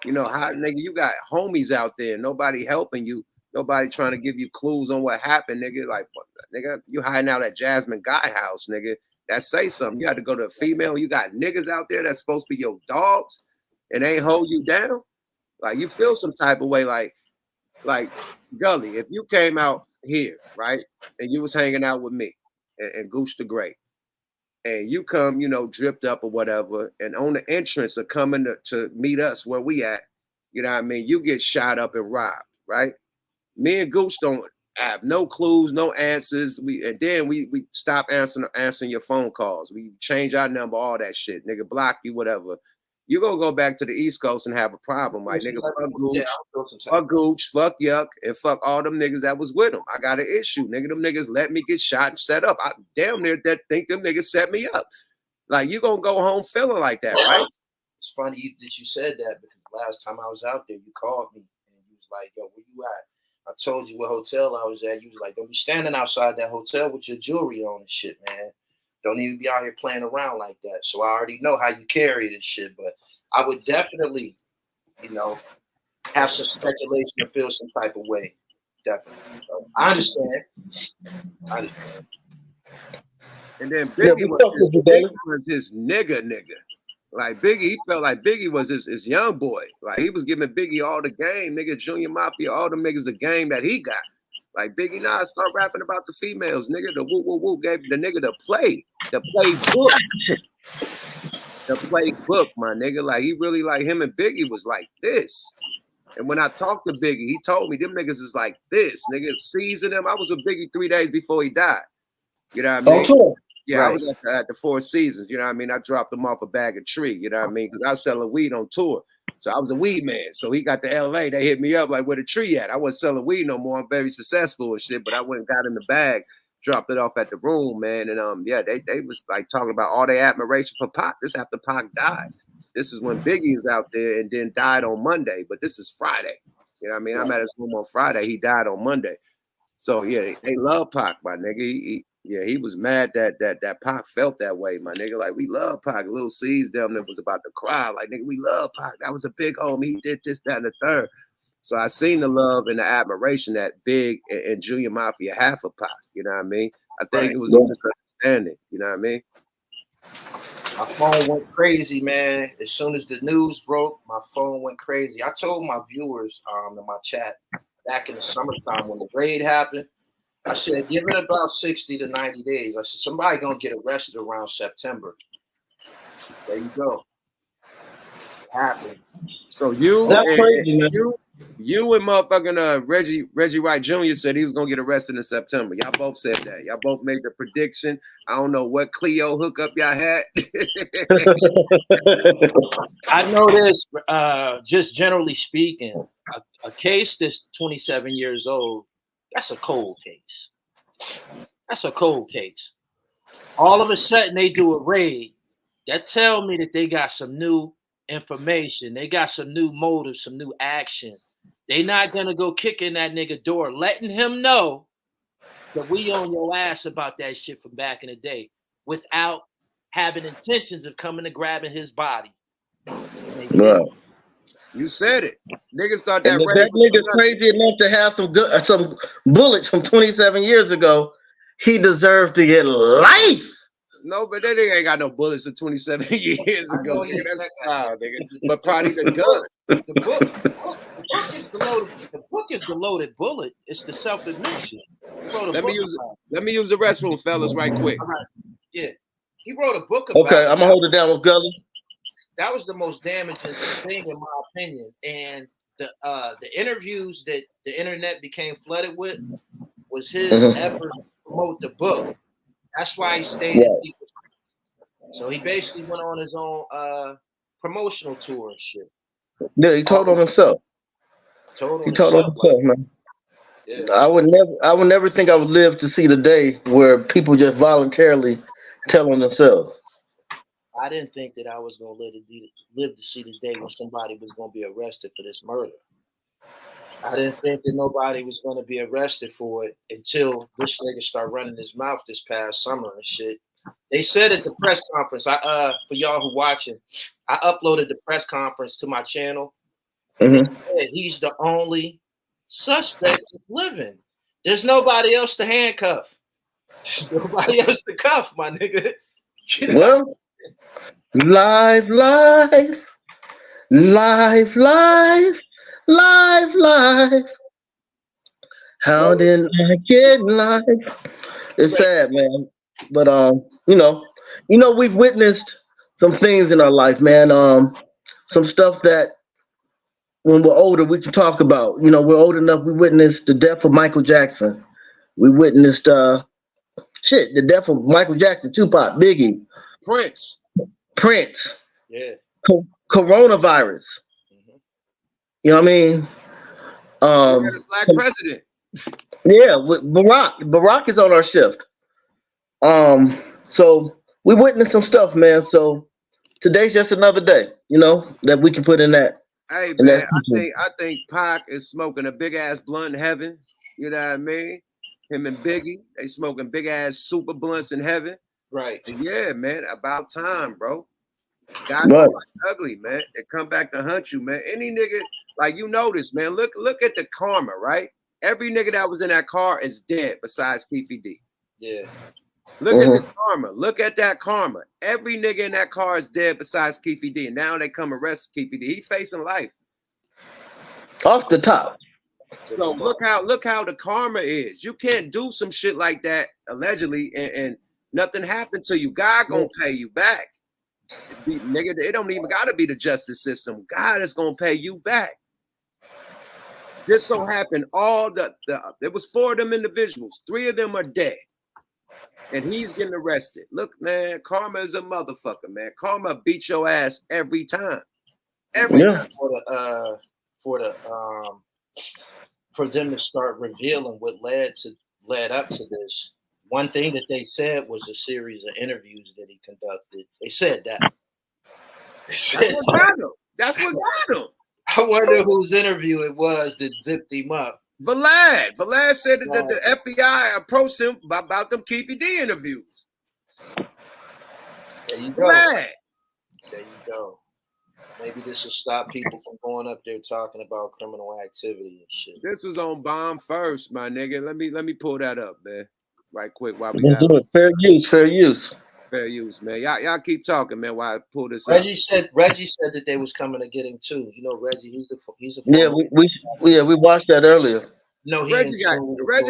You know how nigga, you got homies out there, nobody helping you. Nobody trying to give you clues on what happened, nigga. Like, nigga, you hiding out at Jasmine Guy house, nigga. That say something. You had to go to a female. You got niggas out there that's supposed to be your dogs and ain't hold you down. Like, you feel some type of way. Like Gully, if you came out here, right, and you was hanging out with me and Gooch the Great, and you come, you know, dripped up or whatever, and on the entrance of coming to meet us where we at, you know what I mean? You get shot up and robbed, right? Me and Gooch don't have no clues, no answers. We stop answering your phone calls. We change our number, all that shit. Nigga block you, whatever. You gonna go back to the East Coast and have a problem, like nigga, fuck Gooch, fuck Yuck, and fuck all them niggas that was with him. I got an issue, nigga. Them niggas let me get shot and set up. I damn near that think them niggas set me up. Like you gonna go home feeling like that, right? It's funny that you said that because last time I was out there, you called me and you was like, "Yo, where you at?" I told you what hotel I was at. You was like, "Don't be standing outside that hotel with your jewelry on and shit, man. Don't even be out here playing around like that." So I already know how you carry this shit, but I would definitely, you know, have some speculation and feel some type of way. Definitely. So I understand. And then Biggie was his nigga. Like Biggie, he felt like Biggie was his young boy. Like he was giving Biggie all the game, nigga. Junior Mafia, all them niggas the game that he got. Like Biggie, nah, start rapping about the females, nigga. The woo woo woo gave the nigga the playbook. The playbook, my nigga. Like he really like him and Biggie was like this. And when I talked to Biggie, he told me them niggas is like this, nigga. Season them. I was with Biggie 3 days before he died. You know what I mean? Oh, yeah, right. I was at the Four Seasons. You know what I mean? I dropped him off a bag of tree. You know what I mean? Because I was selling weed on tour. So I was a weed man. So he got to LA. They hit me up like, where the tree at? I wasn't selling weed no more. I'm very successful and shit. But I went and got in the bag, dropped it off at the room, man. And yeah, they was like talking about all their admiration for Pac. This after Pac died. This is when Biggie is out there and then died on Monday. But this is Friday. You know what I mean? I'm at his room on Friday. He died on Monday. So yeah, they love Pac, my nigga. He was mad that Pac felt that way, my nigga. Like, we love Pac. Lil C's them that was about to cry. Like, nigga, we love Pac. That was a big homie. He did this, that, and the third. So I seen the love and the admiration that Big and Junior Mafia have for Pac. You know what I mean? I think it was a misunderstanding. You know what I mean? My phone went crazy, man. As soon as the news broke, my phone went crazy. I told my viewers in my chat back in the summertime when the raid happened, I said, give it about 60 to 90 days. I said, somebody gonna get arrested around September. There you go. It happened. So you That's and crazy, man. you and motherfucking Reggie Wright Jr. said he was gonna get arrested in September. Y'all both said that. Y'all both made the prediction. I don't know what Cleo hookup y'all had. I know this, just generally speaking, a case that's 27 years old, that's a cold case. That's a cold case. All of a sudden, they do a raid. That tell me that they got some new information. They got some new motives, some new action. They not going to go kicking that nigga door, letting him know that we on your ass about that shit from back in the day without having intentions of coming to grabbing his body. Right. You said it. Niggas thought that And if raid that was for nigga's nothing. crazy enough to have some bullets from 27 years ago, he deserved to get life. No, but that nigga ain't got no bullets for 27 years I ago. know Nigga, he- that's wild, nigga. But probably the gun. The book is the loaded bullet. It's the self-admission. He wrote a Let book me use about it. Let me use the restroom, fellas, right quick. All right. Yeah. He wrote a book about Okay, it. I'm gonna hold it down with Gully. That was the most damaging thing in my opinion. And the interviews that the internet became flooded with was his efforts to promote the book. That's why he stayed in people's. So he basically went on his own promotional tour and shit. Yeah, he told on himself. He told on himself, man. Yeah. I would never think I would live to see the day where people just voluntarily tell on themselves. I didn't think that I was gonna live to see the day when somebody was gonna be arrested for this murder. I didn't think that nobody was gonna be arrested for it until this nigga started running his mouth this past summer and shit. They said at the press conference, for y'all who watching, I uploaded the press conference to my channel. They said he's the only suspect living. There's nobody else to handcuff. There's nobody else to cuff, my nigga. You know? Well, live. How did I get live? It's sad, man. But we've witnessed some things in our life, man. Some stuff that when we're older we can talk about. You know, we're old enough. We witnessed the death of Michael Jackson. We witnessed the death of Michael Jackson, Tupac, Biggie, Prince. Yeah. Coronavirus. You know what I mean? We got a black president. Yeah, with Barack is on our shift. So we witnessed some stuff, man. So today's just another day, that we can put in that. Hey man, I think Pac is smoking a big ass blunt in heaven. You know what I mean? Him and Biggie, they smoking big ass super blunts in heaven. Right. And yeah, man, about time, bro. Guys like ugly, man. They come back to hunt you, man. Any nigga, like you notice, man. Look at the karma, right? Every nigga that was in that car is dead besides Keffe D. Yeah. Look at the karma. Look at that karma. Every nigga in that car is dead besides Keffe D. And now they come arrest Keffe D. He facing life. Off the top. So look how the karma is. You can't do some shit like that allegedly and nothing happened to you. God gonna pay you back. Nigga, it don't even gotta be the justice system. God is gonna pay you back. This so happened there was 4 of them individuals. 3 of them are dead. And he's getting arrested. Look, man, karma is a motherfucker, man. Karma beats your ass every time. Every time. For them to start revealing what led up to this. One thing that they said was a series of interviews that he conducted. They said that. That's what got him. I wonder whose interview it was that zipped him up. Vlad said that the FBI approached him about them Keffe D interviews. There you go. Vlad. There you go. Maybe this will stop people from going up there talking about criminal activity and shit. This was on Bomb First, my nigga. Let me pull that up, man. Right quick while we do it. Fair use. Fair use, man. Y'all keep talking, man, while I pull this Reggie up. Reggie said that they was coming to get him too. You know, Reggie, he's a yeah, we watched that earlier. No, Reggie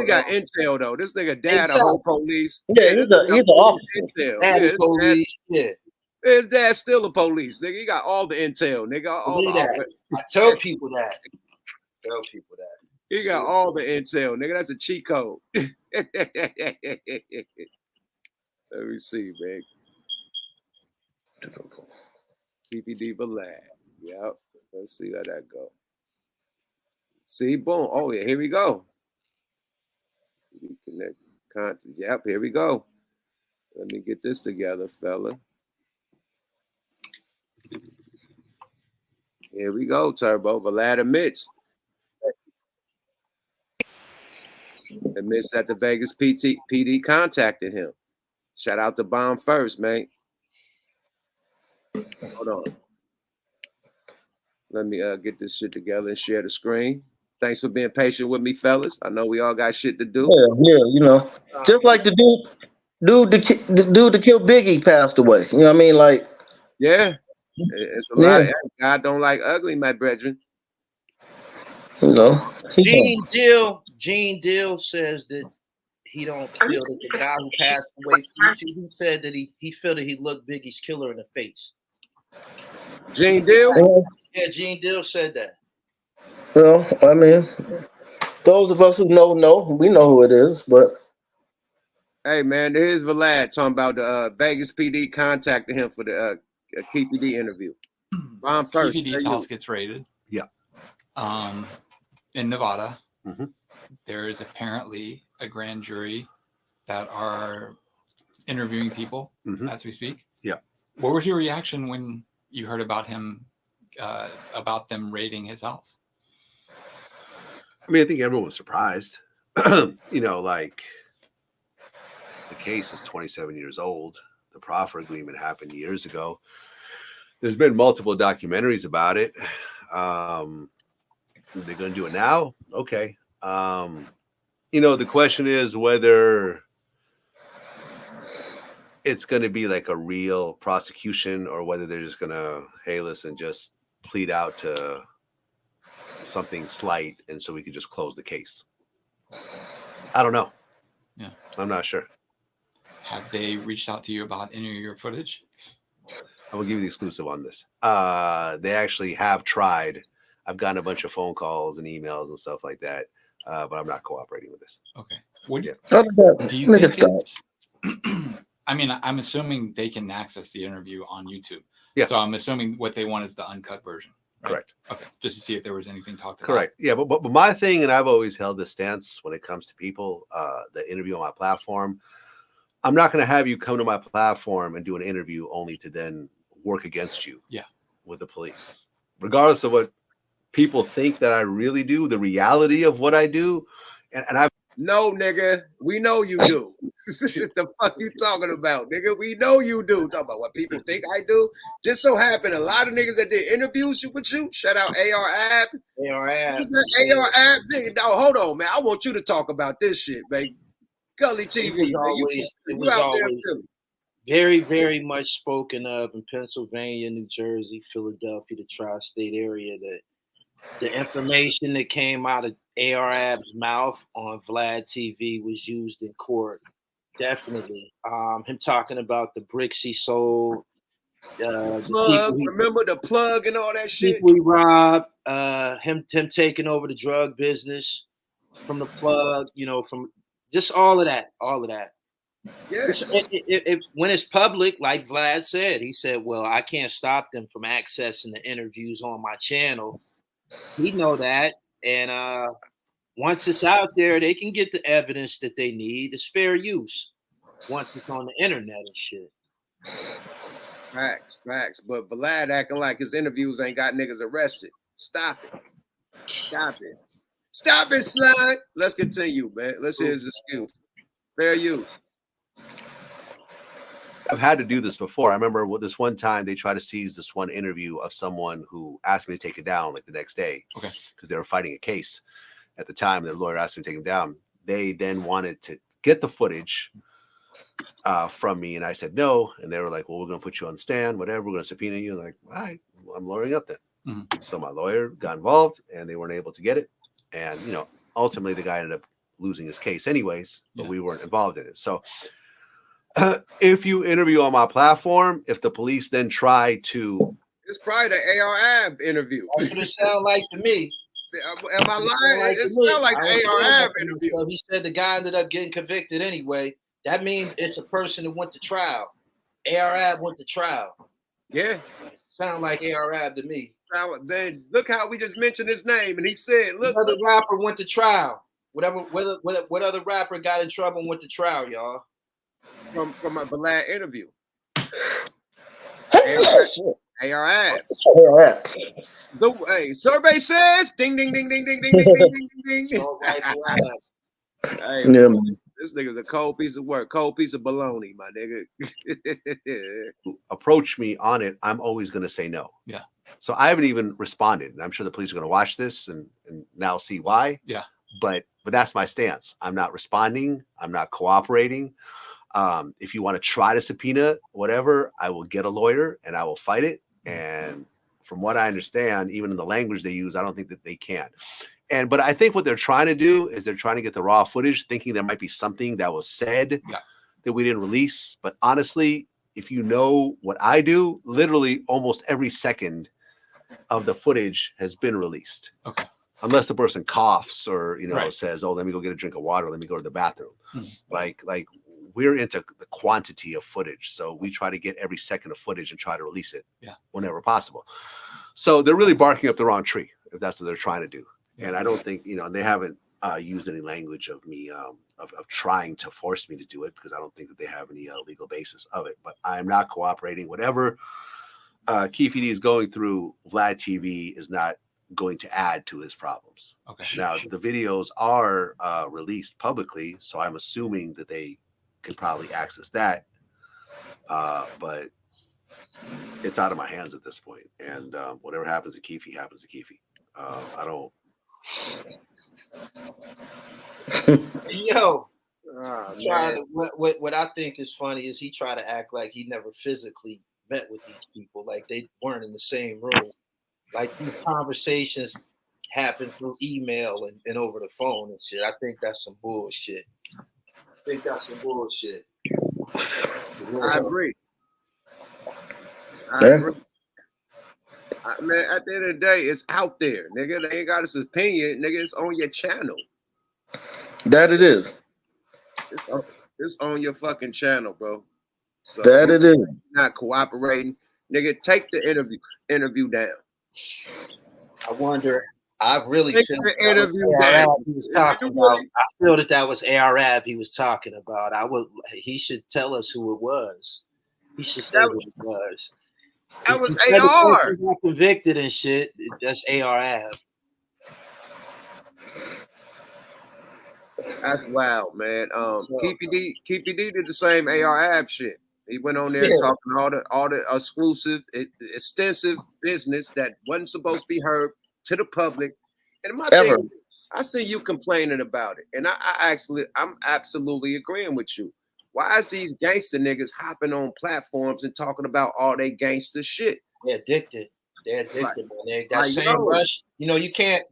got intel though. This nigga dad a whole police. Yeah, he's an officer. Dad police, yeah. His dad's still a police, nigga. He got all the intel, nigga. I tell people that. He got all the intel, nigga. That's a cheat code. Let me see, man. Keffe D Vlad. Yep. Let's see how that go. See, boom. Oh yeah, here we go. Reconnect content. Yep, here we go. Let me get this together, fella. Here we go, Turbo. Vlad admits that the Vegas PD contacted him. Shout out to Bomb First, man. Hold on. Let me get this shit together and share the screen. Thanks for being patient with me, fellas. I know we all got shit to do. Yeah, you know. Just like the dude to kill Biggie passed away. You know what I mean? Like, yeah. It's a lot. God don't like ugly, my brethren. No. Gene Deal says that he don't feel that the guy who passed away, he said that he felt that he looked Biggie's killer in the face. Gene Deal? Yeah, Gene Deal said that. Well, I mean, those of us who know, we know who it is, but. Hey, man, here's Vlad talking about the Vegas PD contacted him for the Keffe D interview. Bomb First. Keffe D's house gets raided. Yeah. In Nevada. Mm-hmm. There is apparently a grand jury that are interviewing people as we speak. Yeah. What was your reaction when you heard about him, about them raiding his house? I mean, I think everyone was surprised. You know, like the case is 27 years old. The proffer agreement happened years ago. There's been multiple documentaries about it. They're going to do it now? Okay. You know, the question is whether it's going to be like a real prosecution or whether they're just going to, hey, listen, just plead out to something slight and so we can just close the case. I don't know. Yeah. I'm not sure. Have they reached out to you about any of your footage? I will give you the exclusive on this. They actually have tried. I've gotten a bunch of phone calls and emails and stuff like that, but I'm not cooperating with this. Okay. What do you think it's, I mean, I'm assuming they can access the interview on YouTube. Yeah. So I'm assuming what they want is the uncut version. Right? Correct. Okay. Just to see if there was anything talked about. Correct. Yeah, but my thing, and I've always held this stance when it comes to people that interview on my platform, I'm not going to have you come to my platform and do an interview only to then work against you. Yeah. With the police, regardless of what people think that I really do, the reality of what I do, and I've no, nigga, we know you do. The fuck you talking about, nigga? We know you do. Talking about what people think I do. Just so happened, a lot of niggas that did interviews with you. Shout out AR Ab. AR Ab. AR Ab. Nigga, no, hold on, man. I want you to talk about this shit, baby. Gully TV. It was always very, very much spoken of in Pennsylvania, New Jersey, Philadelphia, the tri-state area, that the information that came out of ARAB's mouth on Vlad TV was used in court. Definitely. Him talking about the bricks he sold, plug, remember the plug and all that shit? People he robbed, him taking over the drug business from the plug, you know, from just all of that. Yeah. When it's public, like Vlad said, he said, well, I can't stop them from accessing the interviews on my channel. He know that. And once it's out there, they can get the evidence that they need. It's fair use once it's on the internet and shit. Facts. But Vlad acting like his interviews ain't got niggas arrested. Stop it, Slide. Let's continue, man. Let's hear his excuse. Fair use. I've had to do this before. I remember this one time they tried to seize this one interview of someone who asked me to take it down like the next day. Okay. Because they were fighting a case at the time. Their lawyer asked me to take him down. They then wanted to get the footage from me, and I said no. And they were like, well, we're going to put you on the stand, whatever. We're going to subpoena you. Like, all right, well, I'm lawyering up then. Mm-hmm. So my lawyer got involved, and they weren't able to get it. And, you know, ultimately the guy ended up losing his case anyways, but we weren't involved in it. So if you interview on my platform, if the police then try to... It's probably the ARAB interview. That's what it sounds like to me. Am I lying? It sounds like the ARAB interview. So he said the guy ended up getting convicted anyway. That means it's a person that went to trial. ARAB went to trial. Yeah. Sound like ARAB to me. Man, look how we just mentioned his name, and he said, "Look, what other rapper went to trial? What other rapper got in trouble and went to trial, y'all? From a Vlad interview. ARAB. Hey, survey says, ding, ding, ding, ding, ding, ding, ding, ding, ding, ding. Hey, this nigga's a cold piece of work, cold piece of baloney, my nigga. Approach me on it, I'm always going to say no. Yeah. So I haven't even responded, and I'm sure the police are going to watch this and now see why. Yeah. But that's my stance. I'm not responding. I'm not cooperating. If you want to try to subpoena whatever, I will get a lawyer and I will fight it. And from what I understand, even in the language they use, I don't think that they can. But I think what they're trying to do is they're trying to get the raw footage, thinking there might be something that was said that we didn't release. But honestly, if you know what I do, literally almost every second of the footage has been released. Okay. Unless the person coughs or, says, oh, let me go get a drink of water. Let me go to the bathroom. Like we're into the quantity of footage. So we try to get every second of footage and try to release it whenever possible. So they're really barking up the wrong tree if that's what they're trying to do. And I don't think, they haven't used any language of me, of trying to force me to do it, because I don't think that they have any legal basis of it. But I'm not cooperating. Whatever Keffe D is going through, Vlad TV is not going to add to his problems. Okay. Now, the videos are released publicly, so I'm assuming that they can probably access that. But it's out of my hands at this point. And whatever happens to Keffe happens to Keffe. I don't. Yo, what I think is funny is he tried to act like he never physically met with these people, like they weren't in the same room. Like these conversations happen through email and over the phone and shit. I think that's some bullshit. I agree. I agree. Man, at the end of the day, it's out there, nigga. They ain't got his opinion, nigga. It's on your channel. That it is. It's on your fucking channel, bro. So that it is. Not cooperating, nigga. Take the interview down. I wonder. I really take feel the interview down. He was talking about. I feel that was ARAB he was talking about. He should tell us who it was. He should say who it was. That was AR. He got convicted and shit. That's ARAB. That's wild, man. Keffe D did the same ARAB shit. He went on there talking all the exclusive, extensive business that wasn't supposed to be heard to the public. And my thing, I see you complaining about it, and I'm absolutely agreeing with you. Why is these gangster niggas hopping on platforms and talking about all they gangster shit? They're addicted. They're addicted, man. That like, same yo. rush. You know, you can't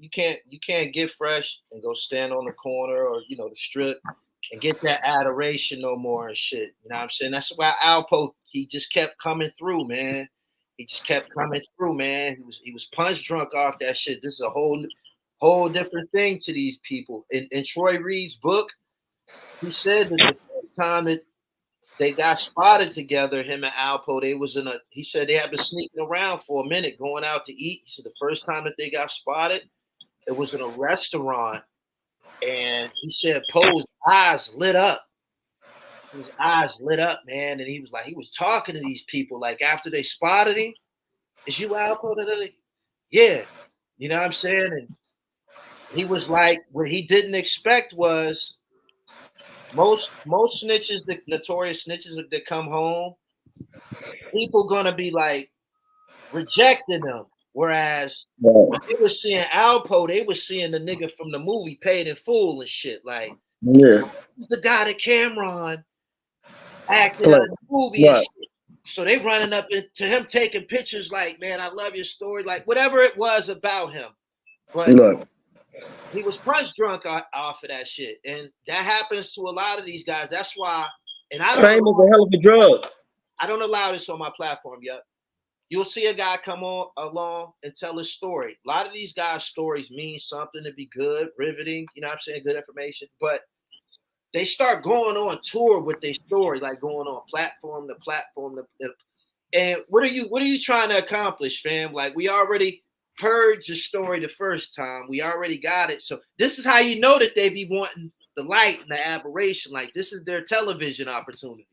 get fresh and go stand on the corner or the strip and get that adoration no more and shit. You know what I'm saying? That's why Alpo, he just kept coming through, man. He just kept coming through, man. He was punch drunk off that shit. This is a whole different thing to these people. In Troy Reed's book, he said that the first time that they got spotted together, him and Alpo, he said they had been sneaking around for a minute, going out to eat. He said the first time that they got spotted, it was in a restaurant. And he said Poe's eyes lit up. His eyes lit up, man. And he was talking to these people. Like after they spotted him, is you Alpo? Yeah. You know what I'm saying? And he was like, what he didn't expect was most snitches, the notorious snitches that come home, people gonna be like rejecting them. Whereas they were seeing Alpo, they were seeing the nigga from the movie Paid in Full and shit. Like, he's the guy that Cameron acted in the movie and shit. So they running up to him taking pictures like, man, I love your story, like whatever it was about him. But he was punch drunk off of that shit. And that happens to a lot of these guys. That's why, and I don't Fame is a hell of a drug. I don't allow this on my platform yet. You'll see a guy come along and tell his story. A lot of these guys' stories mean something to be good, riveting, you know what I'm saying, good information. But they start going on tour with their story, like going on platform to platform. And what are you trying to accomplish, fam? Like, we already heard your story the first time. We already got it. So this is how you know that they be wanting the light and the aberration. Like, this is their television opportunity.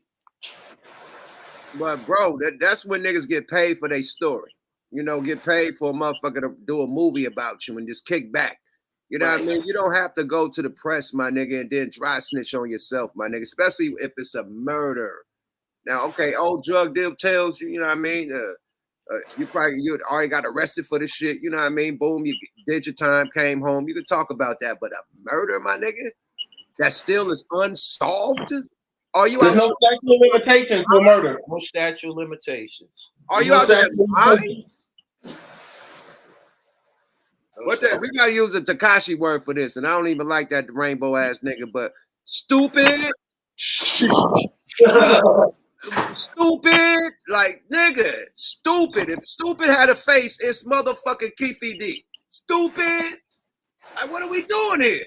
But bro, that's when niggas get paid for their story. You know, get paid for a motherfucker to do a movie about you and just kick back. You know what I mean? You don't have to go to the press, my nigga, and then dry snitch on yourself, my nigga, especially if it's a murder. Now, okay, old drug deal tells you, you know what I mean? You already got arrested for this shit, you know what I mean? Boom, you did your time, came home. You can talk about that, but a murder, my nigga, that still is unsolved? Are you There's no statute of limitations for murder. No statute of limitations. Are you out there lying? What the? We gotta use a Tekashi word for this, and I don't even like that rainbow ass nigga, but stupid. Stupid, like nigga, stupid. If stupid had a face, it's motherfucking Keffe D. Stupid. Like, what are we doing here?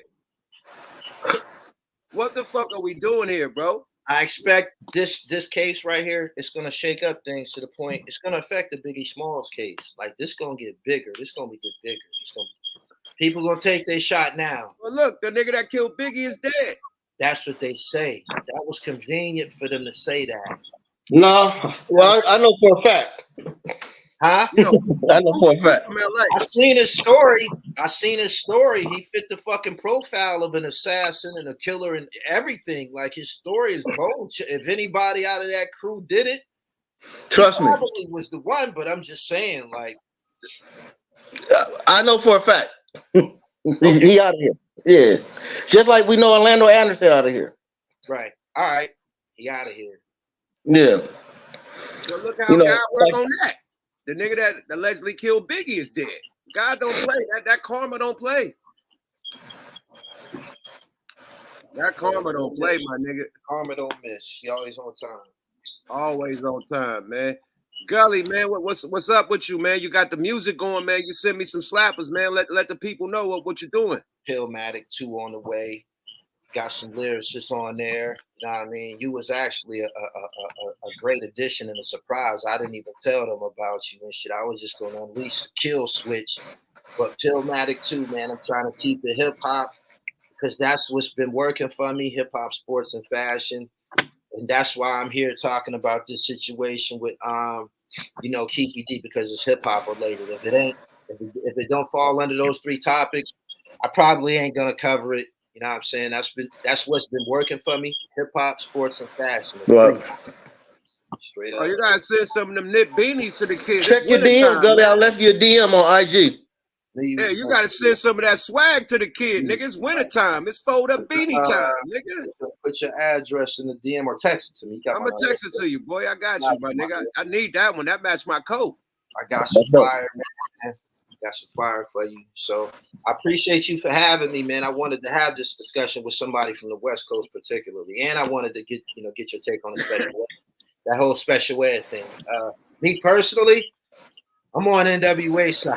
What the fuck are we doing here, bro? I expect this case right here, it's gonna shake up things to the point it's gonna affect the Biggie Smalls case. Like, this gonna get bigger. This gonna get bigger. People gonna take their shot now. Well, look, the nigga that killed Biggie is dead. That's what they say. That was convenient for them to say that. No, well, I know for a fact. Huh? You know, I know for a fact. I seen his story. He fit the fucking profile of an assassin and a killer and everything. Like, his story is bold. If anybody out of that crew did it, trust me, probably was the one. But I'm just saying, like, I know for a fact. He out of here. Yeah, just like we know Orlando Anderson out of here. Right. All right. He out of here. Yeah. So look how God work on that. The nigga that allegedly killed Biggie is dead. God don't play. That karma don't play. That karma don't play, my nigga. Karma don't miss. He always on time. Always on time, man. Gully, man, what's up with you, man? You got the music going, man. You send me some slappers, man. Let the people know what you're doing. Pillmatic 2 on the way. Got some lyricists on there. You know what I mean? You was actually a great addition and a surprise. I didn't even tell them about you and shit. I was just going to unleash the kill switch. But Pillmatic 2, man, I'm trying to keep it hip-hop because that's what's been working for me, hip-hop, sports, and fashion. And that's why I'm here talking about this situation with, Keffe D, because it's hip-hop related. If it don't fall under those 3 topics, I probably ain't going to cover it. You know what I'm saying? That's what's been working for me. Hip hop, sports, and fashion. Right. Straight up. Oh, you gotta send some of them knit beanies to the kids. Check your DM, Gully. I left you a DM on IG. Yeah, you gotta send some of that swag to the kid, nigga. It's wintertime. It's fold up beanie time, nigga. Put your address in the DM or text it to me. I'm gonna text it to you, boy. I got you, my nigga. I need that one. That match my coat. I got some fire, man. Got some fire for you. So I appreciate you for having me, man. I wanted to have this discussion with somebody from the West Coast, particularly, and I wanted to get your take on the special ed, that whole special ed thing. Me personally, I'm on NWA side.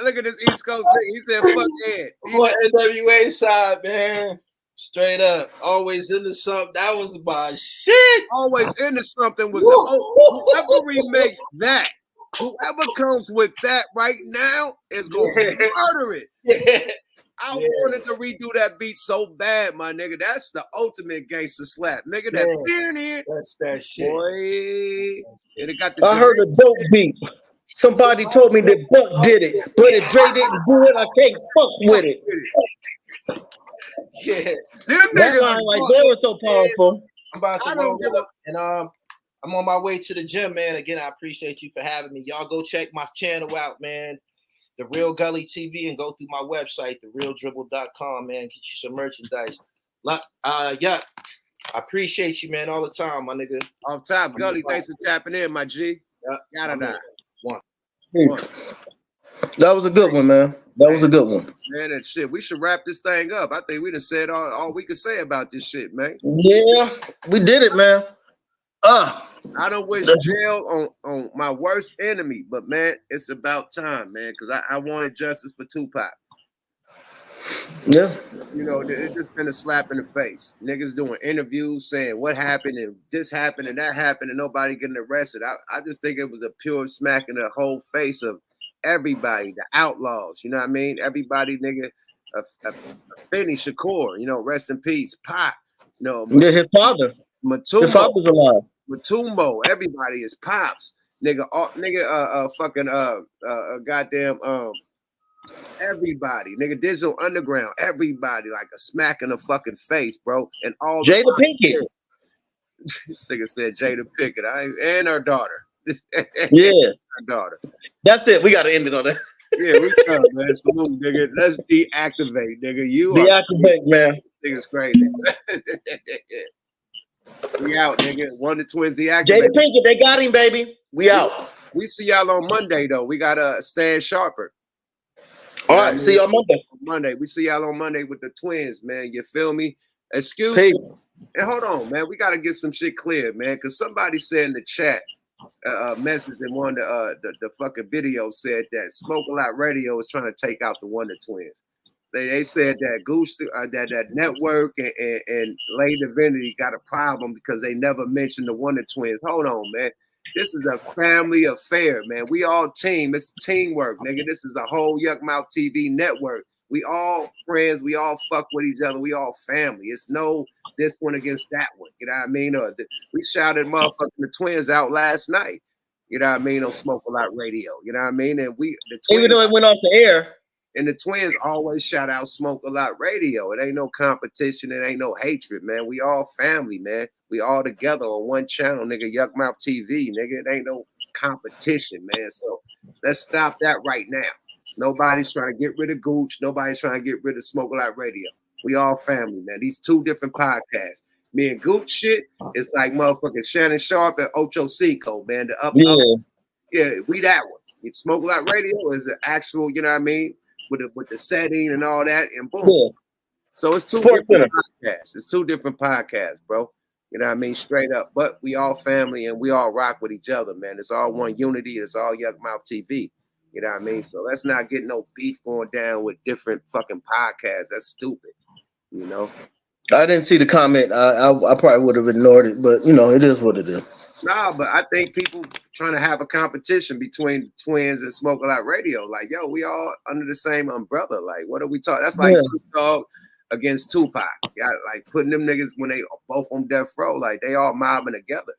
Look at this East Coast thing. He said, "Fuck Ed." I'm on NWA side, man. Straight up, always into something. That was my shit. Always into something was whoever remakes that. Whoever comes with that right now is gonna murder it. Yeah. I wanted to redo that beat so bad, my nigga. That's the ultimate gangster slap, nigga. That's that shit. Boy, it got the I heard a dope beat. Somebody told me that Buck did it, but if Dre didn't do it, I can't fuck with it. Yeah, that line like that was so powerful. I'm about to roll up, and I'm on my way to the gym, man. Again, I appreciate you for having me. Y'all go check my channel out, man. The Real Gully TV, and go through my website, therealdribble.com, man. Get you some merchandise. Yeah, I appreciate you, man, all the time, my nigga. Off top, Gully, thanks for tapping in, my G. Gotta die. One. That was a good one, man. That was a good one. Man, and shit, we should wrap this thing up. I think we done said all we could say about this shit, man. Yeah, we did it, man. I don't wish jail on my worst enemy, but man, it's about time, man, because I wanted justice for Tupac. Yeah. You know, it's just been a slap in the face. Niggas doing interviews saying what happened and this happened and that happened and nobody getting arrested. I just think it was a pure smack in the whole face of everybody, the outlaws, you know what I mean? Everybody, nigga, Finney Shakur, you know, rest in peace. Pac, you know. Yeah, his father. Matumbo. His father's alive. Matumbo, everybody is Pops. Nigga, goddamn, everybody. Nigga, Digital Underground, everybody, like a smack in the fucking face, bro. And all Jada Pinkett. This nigga said Jada Pinkett. And her daughter. Yeah. Her daughter. That's it. We got to end it on that. Yeah, we go, man. Salute, nigga. Let's deactivate, nigga. Deactivate, man. Nigga's crazy. We out, nigga. One of the twins deactivated. Jada Pinkett, they got him, baby. We out. We see y'all on Monday, though. We got Stan Sharper. All right, see y'all Monday. Monday. We see y'all on Monday with the twins, man. You feel me? Excuse me. And hold on, man. We got to get some shit clear, man, because somebody said in the chat, message in one of the fucking video said that Smoke a Lot Radio is trying to take out the Wonder Twins. They said that Goose, that network and Lay Divinity got a problem because they never mentioned the Wonder Twins. Hold on, man. This is a family affair, man. We all team. It's teamwork, nigga. This is the whole Yuck Mouth TV network. We all friends. We all fuck with each other. We all family. It's no this one against that one. You know what I mean? We shouted motherfucking the twins out last night. You know what I mean? On Smoke a Lot Radio. You know what I mean? And the twins, even though it went off the air. And the twins always shout out Smoke a Lot Radio. It ain't no competition. It ain't no hatred, man. We all family, man. We all together on one channel, nigga. Yuck Mouth TV, nigga. It ain't no competition, man. So let's stop that right now. Nobody's trying to get rid of Gooch. Nobody's trying to get rid of Smoke a Lot Radio. We all family, man. These two different podcasts. Me and Gooch shit is like motherfucking Shannon Sharp and Ocho Cinco, man. Yeah, we that one. Smoke a Lot Radio is an actual, you know what I mean? With the setting and all that, and boom. Yeah. So it's two different podcasts. It's two different podcasts, bro. You know what I mean? Straight up. But we all family and we all rock with each other, man. It's all one unity. It's all Yuck Mouth TV. You know what I mean? So let's not get no beef going down with different fucking podcasts. That's stupid. You know? I didn't see the comment. I probably would have ignored it, but you know, it is what it is. Nah, but I think people trying to have a competition between twins and Smoke a Lot Radio. Like, yo, we all under the same umbrella. Like, what are we talking? That's like Snoop Dogg against Tupac. Yeah, like putting them niggas when they both on death row, like they all mobbing together.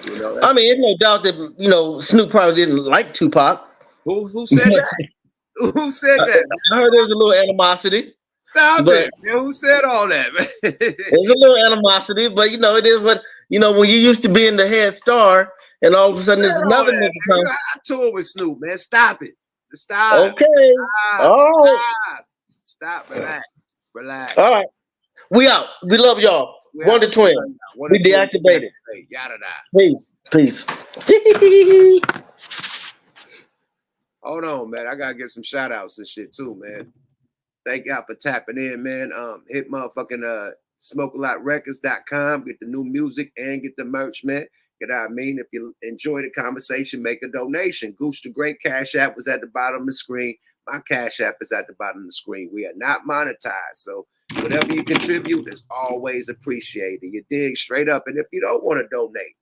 You know, I mean, it's no doubt that you know Snoop probably didn't like Tupac. Who said that? Who said that? I heard there's a little animosity. Stop it, man. Who said all that, man? There's a little animosity, but you know, it is what you know when you used to be in the head star, and all of a sudden there's another nigga come. I tour with Snoop, man. Stop it. Stop. Okay. All right. Stop. Relax. Relax. All right. We out. We love y'all. One to twin. We deactivated. Yada da. Peace. Peace. Hold on, man. I gotta get some shout outs and shit too, man. Thank y'all for tapping in, man. Hit motherfucking smokealotrecords.com, get the new music and get the merch, man. You know what I mean? If you enjoy the conversation, make a donation. Gooch the Great Cash App was at the bottom of the screen. My Cash App is at the bottom of the screen. We are not monetized, so whatever you contribute is always appreciated. You dig? Straight up. And if you don't want to donate,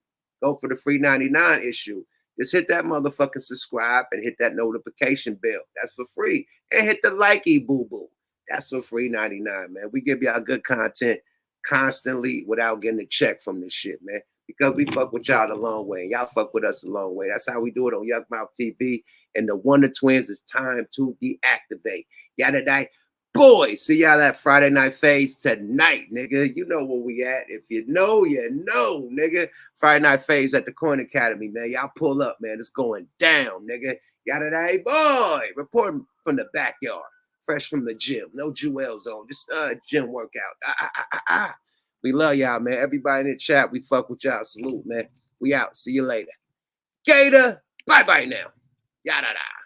go for the free 99 issue. Just hit that motherfucking subscribe and hit that notification bell. That's for free. And hit the likey boo-boo. That's for free 99, man. We give y'all good content constantly without getting a check from this shit, man. Because we fuck with y'all the long way. Y'all fuck with us the long way. That's how we do it on Yuck Mouth TV. And the Wonder Twins is time to deactivate. Yada die. Boy, see y'all that Friday night phase tonight, nigga. You know where we at. If you know, you know, nigga. Friday night phase at the Coin Academy, man. Y'all pull up, man. It's going down, nigga. Yada die. Boy, reporting from the backyard. Fresh from the gym. No jewels on. Just gym workout. We love y'all, man. Everybody in the chat, we fuck with y'all. Salute, man. We out. See you later. Gator, bye-bye now. Yada da.